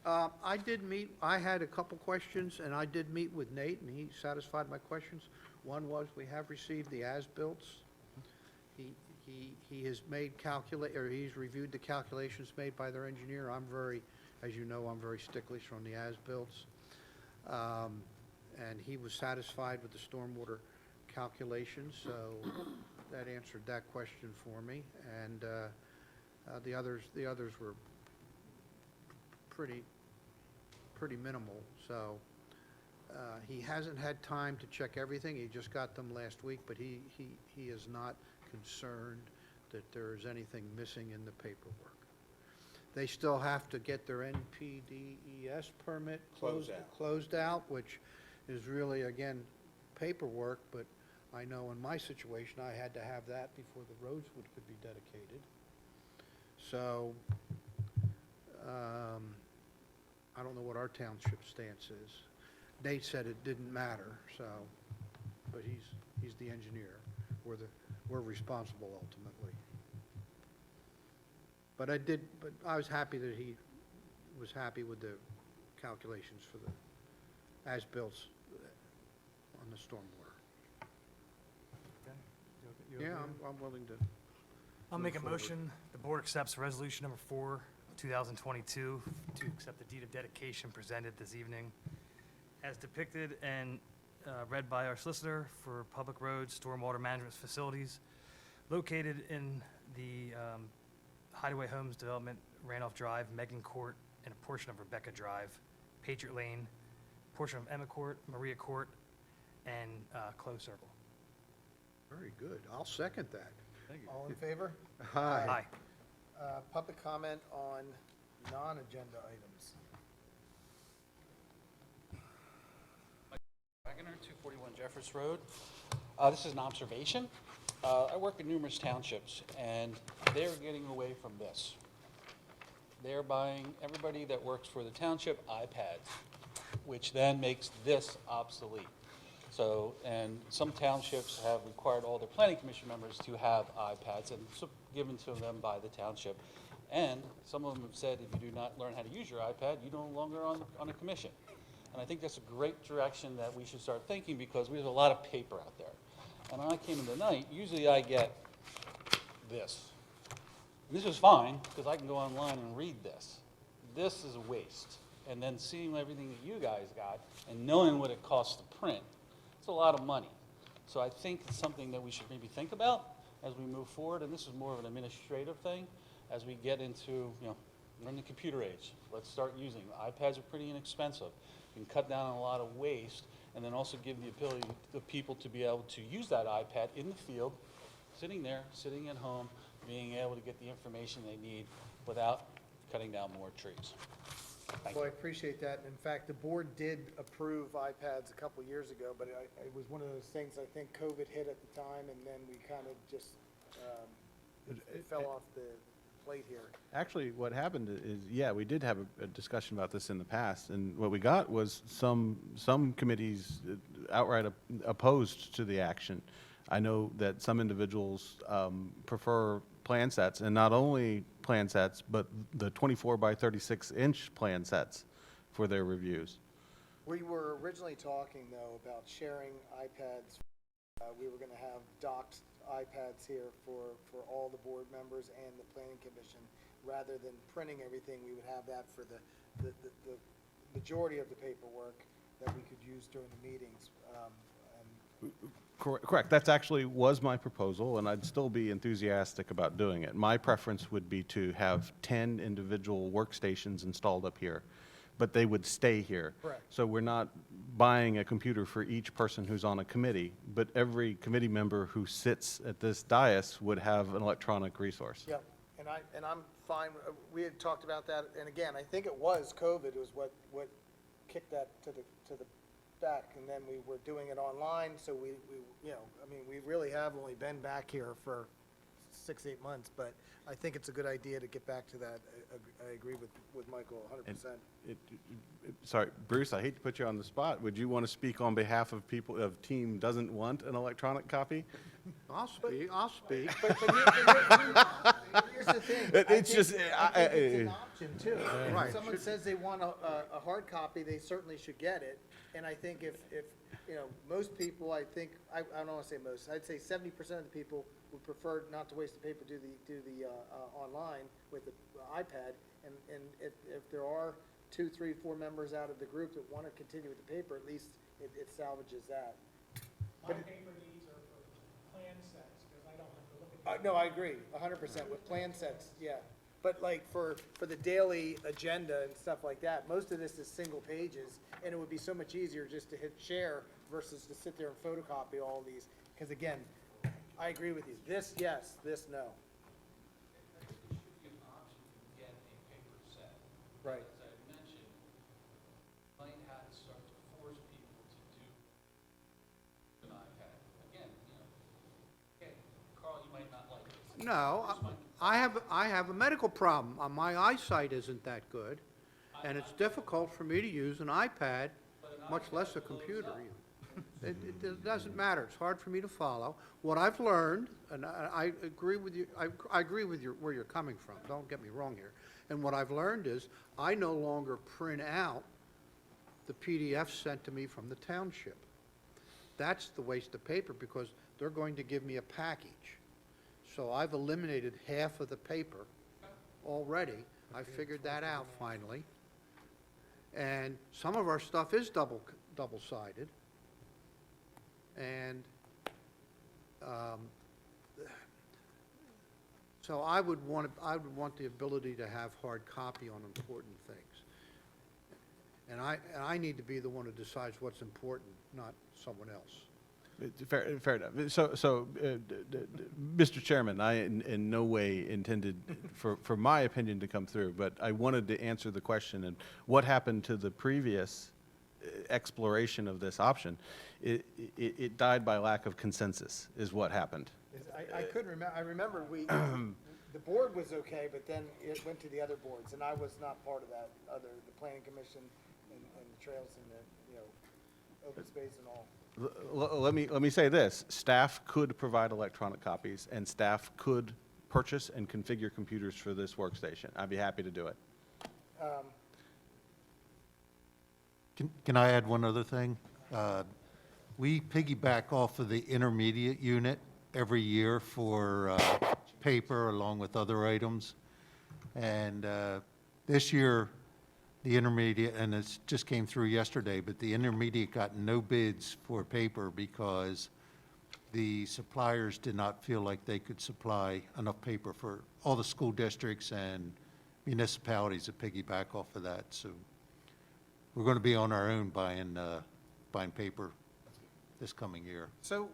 I had a couple questions, and I did meet with Nate, and he satisfied my questions. One was, we have received the as-bills. He has made he's reviewed the calculations made by their engineer. As you know, I'm very sticklish on the as-bills. And he was satisfied with the stormwater calculations, so that answered that question for me. And the others were pretty minimal, so he hasn't had time to check everything. He just got them last week, but he is not concerned that there is anything missing in the paperwork. They still have to get their NPDES permit closed out, which is really, again, paperwork, but I know in my situation, I had to have that before the roads could be dedicated. So, I don't know what our township stance is. Nate said it didn't matter, so, but he's the engineer. We're responsible ultimately. But I was happy that he was happy with the calculations for the as-built on the stormwater. Yeah, I'm willing to. I'll make a forward. motion, the board accepts resolution number 4 of 2022 to accept the deed of dedication presented this evening as depicted and read by our solicitor for public roads, stormwater management facilities located in the Hideaway Homes Development, Randolph Drive, Megan Court, and a portion of Rebecca Drive, Patriot Lane, portion of Emma Court, Maria Court, and Clove Circle. Very good. I'll second that. All in favor? Aye. Public comment on non-agenda items. Wagoner, 241 Jeffers Road. This is an observation. I work in numerous townships, and they're getting away from this. They're buying, everybody that works for the township, iPads, which then makes this obsolete. So, and some townships have required all their planning commission members to have iPads, and so given to them by the township. And some of them have said, if you do not learn how to use your iPad, you no longer on a commission. And I think that's a great direction that we should start thinking, because we have a lot of paper out there. And when I came in tonight, usually I get this. And this is fine, because I can go online and read this. This is a waste. And then seeing everything that you guys got, and knowing what it costs to print, it's a lot of money. So I think it's something that we should maybe think about as we move forward, and this is more of an administrative thing, as we get into, we're in the computer age. Let's start using them. iPads are pretty inexpensive. You can cut down on a lot of waste, and then also give the ability to people to be able to use that iPad in the field, sitting there, sitting at home, being able to get the information they need without cutting down more trees. Thank Well, I you. appreciate that. In fact, the board did approve iPads a couple years ago, but it was one of those things, I think COVID hit at the time, and then we kind of just, it fell off the plate here. Actually, what happened is, yeah, we did have a discussion about this in the past, and what we got was some committees outright opposed to the action. I know that some individuals prefer plan sets, and not only plan sets, but the 24 by 36 inch plan sets for their reviews. We were originally talking, though, about sharing iPads. We were going to have docked iPads here for all the board members and the planning commission. Rather than printing everything, we would have that for the majority of the paperwork that we could use during the meetings. Correct. That's actually was my proposal, and I'd still be enthusiastic about doing it. My preference would be to have 10 individual workstations installed up here, but they would stay here. Correct. So we're not buying a computer for each person who's on a committee, but every committee member who sits at this dais would have an electronic resource. Yep, and I'm fine, we had talked about that, and again, I think it was COVID was what kicked that to the back, and then we were doing it online, so we we really have only been back here for 6-8 months, but I think it's a good idea to get back to that. I agree with Michael 100%. Sorry, Bruce, I hate to put you on the spot. Would you want to speak on behalf of people, of team doesn't want an electronic copy? I'll speak. But here's the thing. It's just, I think it's an option too. Right. If someone says they want a hard copy, they certainly should get it. And I think if most people, I don't want to say most, I'd say 70% of the people would prefer not to waste the paper, do the online with the iPad. And if there are 2, 3, 4 members out of the group that want to continue with the paper, at least it salvages that. My paper needs are for plan sets, because I don't have to look at. No, I agree, 100% with plan sets, yeah. But like for the daily agenda and stuff like that, most of this is single pages, and it would be so much easier just to hit share versus to sit there and photocopy all these. Because again, I agree with you. This, yes, this, no. There should be an option to get a paper set. Right. As I mentioned, might have to start to force people to do an iPad. Again, okay, Carl, you might not like it. No, I have a medical problem. My eyesight isn't that good, and it's difficult for me to use an iPad, much less a computer. It doesn't matter. It's hard for me to follow. What I've learned, and I agree with you, I agree with where you're coming from. Don't get me wrong here. And what I've learned is I no longer print out the PDF sent to me from the township. That's the waste of paper, because they're going to give me a package. So I've eliminated half of the paper already. I figured that out finally. And some of our stuff is double double-sided. And so I would want the ability to have hard copy on important things. And I need to be the one who decides what's important, not someone else. Fair enough. Mr. Chairman, I in no way intended for my opinion to come through, but I wanted to answer the question, and what happened to the previous exploration of this option? It died by lack of consensus, is what happened. I couldn't remember, I remember the board was okay, but then it went to the other boards, and I was not part of that the planning commission and the trails and the, open space and all. Let me say this, staff could provide electronic copies, and staff could purchase and configure computers for this workstation. I'd be happy to do it. Can I add one other thing? We piggyback off of the intermediate unit every year for paper along with other items. And this year, the intermediate, and it just came through yesterday, but the intermediate got no bids for paper because the suppliers did not feel like they could supply enough paper for all the school districts and municipalities to piggyback off of that. So we're going to be on our own buying paper this coming year. So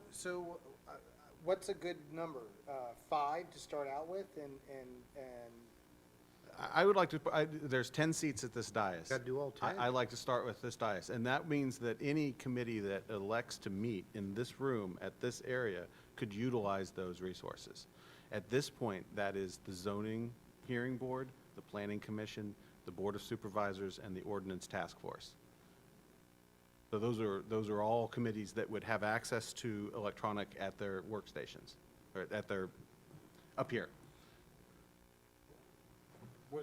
what's a good number? 5 to start out with, and I would like to, there's 10 seats at this dais. Gotta do all 10. I like to start with this dais, and that means that any committee that elects to meet in this room at this area could utilize those resources. At this point, that is the zoning hearing board, the planning commission, the board of supervisors, and the ordinance task force. So those are all committees that would have access to electronic at their workstations, or at their, up here,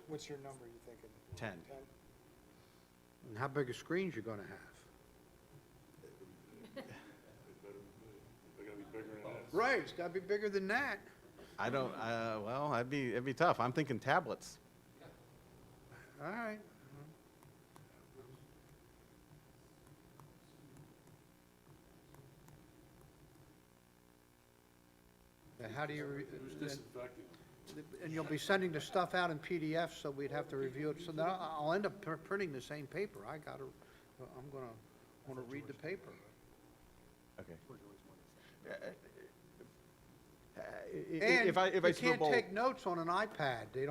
what's your number you thinking? 10. 10? And how big a screens you going to have? They're gonna be bigger than that. Right, it's got to be bigger than that. I don't, well, it'd be tough. I'm thinking tablets. All right. And how do you, Disinfecting. and you'll be sending the stuff out in PDF, so we'd have to review it. So then I'll end up printing the same paper. I'm gonna want to read the paper. Okay. And If I you slip can't bold- take notes on an iPad. They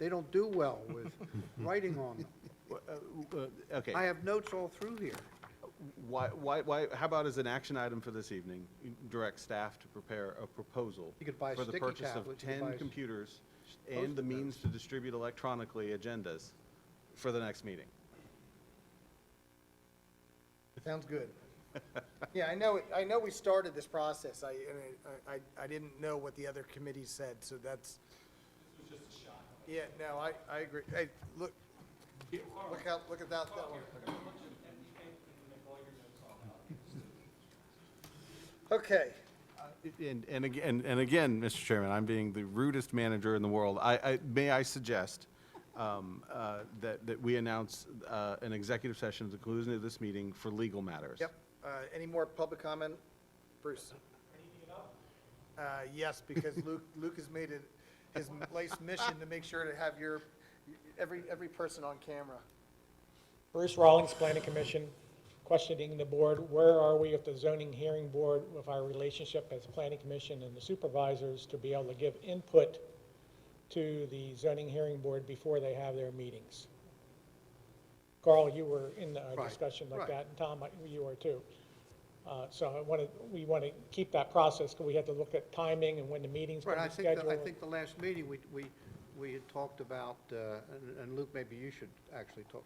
don't do well with writing on them. Okay. I have notes all through here. How about as an action item for this evening, you direct staff to prepare a proposal You could buy a for the sticky purchase of tablet, you could buy 10 s- computers and the Post-it means to distribute electronically agendas for the next meeting? Sounds good. Yeah, I know we started this process. I didn't know what the other committees said, so that's. This was just a shot. Yeah, no, I agree. Hey, look at that one. Okay, And again, Mr. Chairman, I'm being the rudest manager in the world. May I suggest that we announce an executive session at the conclusion of this meeting for legal matters? yep. Any more public comment? Bruce? Yes, because Luke has made it his life's mission to make sure to have every person on camera. Bruce Rawlings, Planning Commission, questioning the board, where are we with the zoning hearing board with our relationship as Planning Commission and the supervisors to be able to give input to the zoning hearing board before they have their meetings? Carl, you were in a Right, discussion like right. that, and Tom, you were too. So we want to keep that process, because we have to look at timing and when the meeting's going Right, to be scheduled. I think the last meeting, we had talked about, and Luke, maybe you should actually talk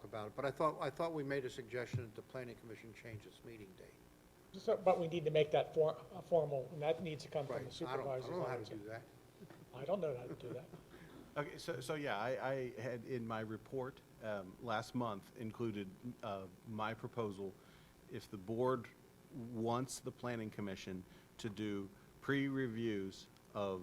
about it, but I thought we made a suggestion that the planning commission change its meeting date. But we need to make that formal, and that needs to come from Right, the I don't supervisors. know how to would say. do that. I don't know how to do that. Okay, so yeah, I had in my report last month included my proposal, if the board wants the planning commission to do pre-reviews of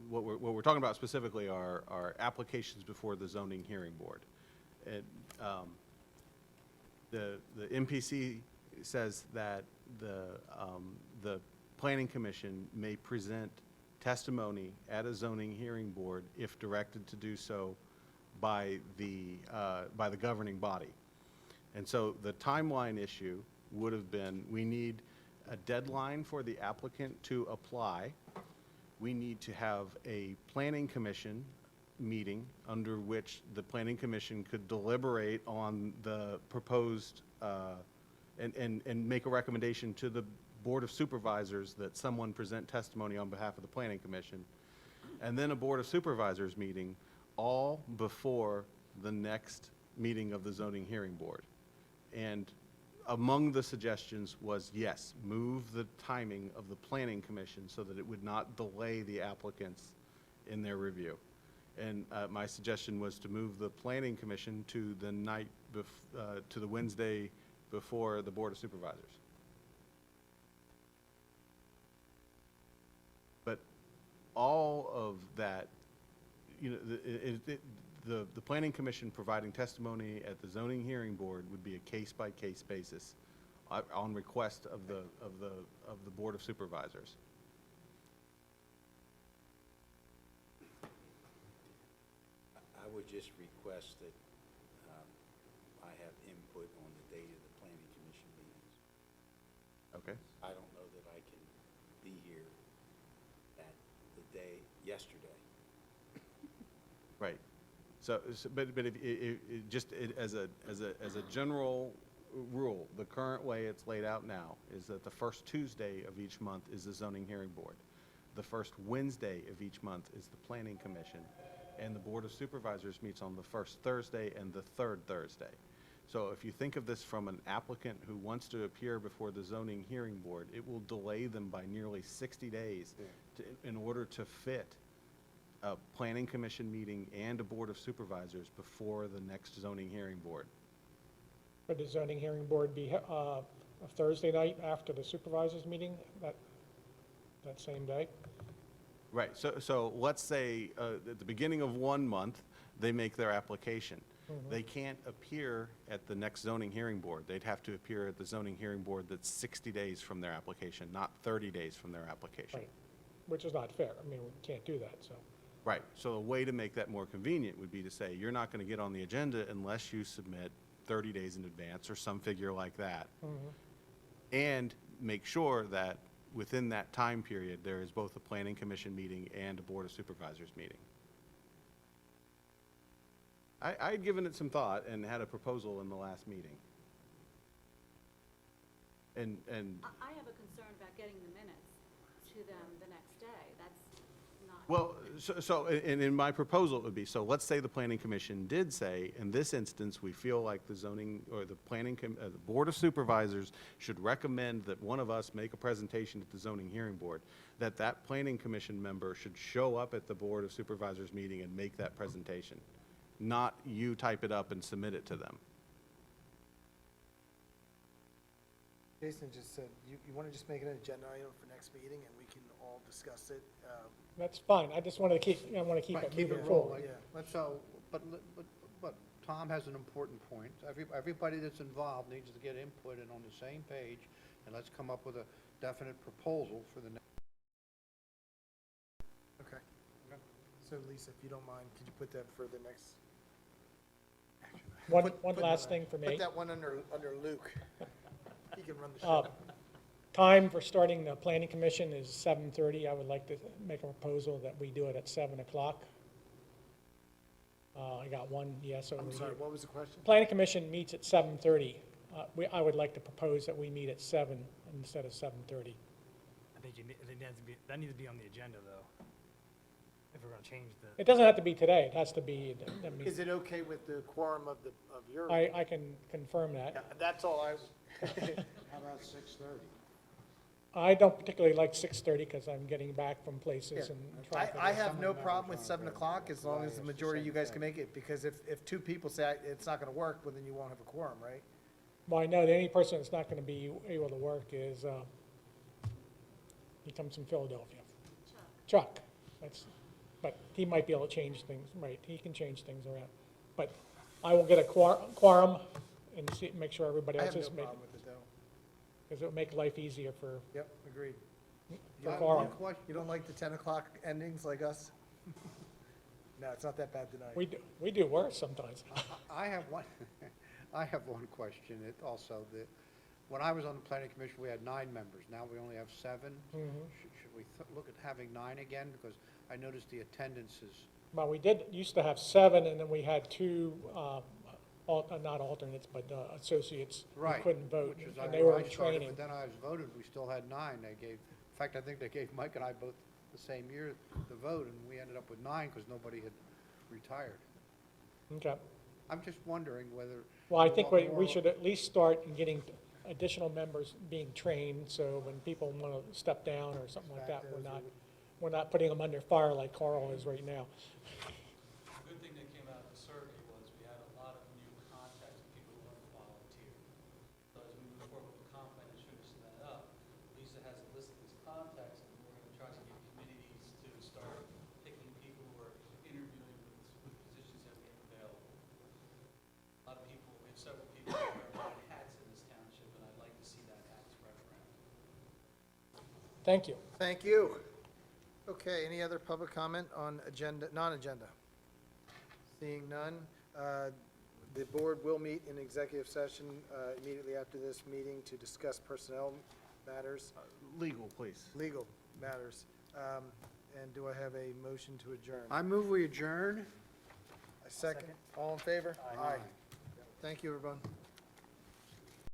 what we're talking about specifically are applications before the zoning hearing board. the MPC says that the planning commission may present testimony at a zoning hearing board if directed to do so by the governing body. And so the timeline issue would have been, we need a deadline for the applicant to apply. We need to have a planning commission meeting under which the planning commission could deliberate on the proposed, and make a recommendation to the Board of Supervisors that someone present testimony on behalf of the planning commission. And then a Board of Supervisors meeting, all before the next meeting of the zoning hearing board. And among the suggestions was, yes, move the timing of the planning commission so that it would not delay the applicants in their review. And my suggestion was to move the planning commission to the to the Wednesday before the Board of Supervisors. But all of that, you know, the planning commission providing testimony at the zoning hearing board would be a case-by-case basis on request of the Board of Supervisors. I would just request that I have input on the date of the planning commission meetings. Okay? I don't know that I can be here at the day yesterday. Right. So but if, as a general rule, the current way it's laid out now is that the first Tuesday of each month is the zoning hearing board. The first Wednesday of each month is the planning commission, and the Board of Supervisors meets on the first Thursday and the third Thursday. So if you think of this from an applicant who wants to appear before the zoning hearing board, it will delay them by nearly 60 days in order to fit a planning commission meeting and a Board of Supervisors before the next zoning hearing board. Would the zoning hearing board be a Thursday night after the supervisors meeting, that same day? Right, so let's say at the beginning of one month, they make their application. They can't appear at the next zoning hearing board. They'd have to appear at the zoning hearing board that's 60 days from their application, not 30 days from their application. Right, which is not fair. I mean, we can't do that, so. Right, so a way to make that more convenient would be to say, you're not going to get on the agenda unless you submit 30 days in advance or some figure like that. And make sure that within that time period, there is both a planning commission meeting and a Board of Supervisors meeting. I had given it some thought and had a proposal in the last meeting. And I have a concern about getting the minutes to them the next day. That's not. well, and in my proposal it would be, so let's say the planning commission did say, in this instance, we feel like the zoning, or the the Board of Supervisors should recommend that one of us make a presentation at the zoning hearing board, that planning commission member should show up at the Board of Supervisors meeting and make that presentation, not you type it up and submit it to them. Jason just said, you want to just make it an agenda item for next meeting, and we can all discuss it? That's fine. I just want to keep it moving forward. Yeah. So, but Tom has an important point. Everybody that's involved needs to get input and on the same page, and let's come up with a definite proposal for the next. Okay. So Lisa, if you don't mind, could you put that for the next? One last thing for me. Put that one under Luke. He can run the show. Time for starting the planning commission is 7:30. I would like to make a proposal that we do it at 7 o'clock. I got one yes over I'm here. sorry, what was the question? Planning commission meets at 7:30. I would like to propose that we meet at 7 instead of 7:30. I think that needs to be on the agenda, though, if we're going to change the. It doesn't have to be today. It has to be, I mean, Is it okay with the quorum of your? I can confirm that. Yeah, that's all I. How about 6:30? I don't particularly like 6:30 because I'm getting back from places and traffic. I have no problem with 7 o'clock as long as the majority of you guys can make it, because if two people say it's not gonna work, well, then you won't have a quorum, right? Well, I know the only person that's not going to be able to work is, he comes from Philadelphia. Chuck. But he might be able to change things, right, he can change things around. But I will get a quorum and see, make sure everybody I else have no is made, problem with it, though. because it'll make life easier for Yep, agreed. for I have quorum. one question. You don't like the 10 o'clock endings like us? No, it's not that bad tonight. We do worse sometimes. I have one, I have one question. It also, when I was on the planning commission, we had 9 members. Now we only have 7. Should we look at having 9 again? Because I noticed the attendance is, Well, we used to have 7, and then we had 2, not alternates, but associates who right. couldn't vote, which is and I- they were I in started, training. But then I was voted, we still had 9. They gave, in fact, I think they gave Mike and I both the same year the vote, and we ended up with 9 because nobody had retired. Okay. I'm just wondering whether. Well, I you think want we more- should at least start in getting additional members being trained, so when people want to step down or something like that, we're not putting them under fire like Carl is right now. The good thing that came out of the survey was we had a lot of new contacts of people who want to volunteer. So as we move forward with the comp plan and shooting that up, Lisa has a list of these contacts, and we're going to try to get committees to start picking people who are interviewing with positions that we have available. A lot of people, we have several people who wear a lot of hats in this township, and I'd like to see that hat spread around. Thank you. Thank you. Okay, any other public comment on agenda, non-agenda? Seeing none, the board will meet in executive session immediately after this meeting to discuss personnel matters, Legal, please. legal matters. And do I have a motion to adjourn? I move we adjourn. A second. All in favor? Aye. Thank you, everyone.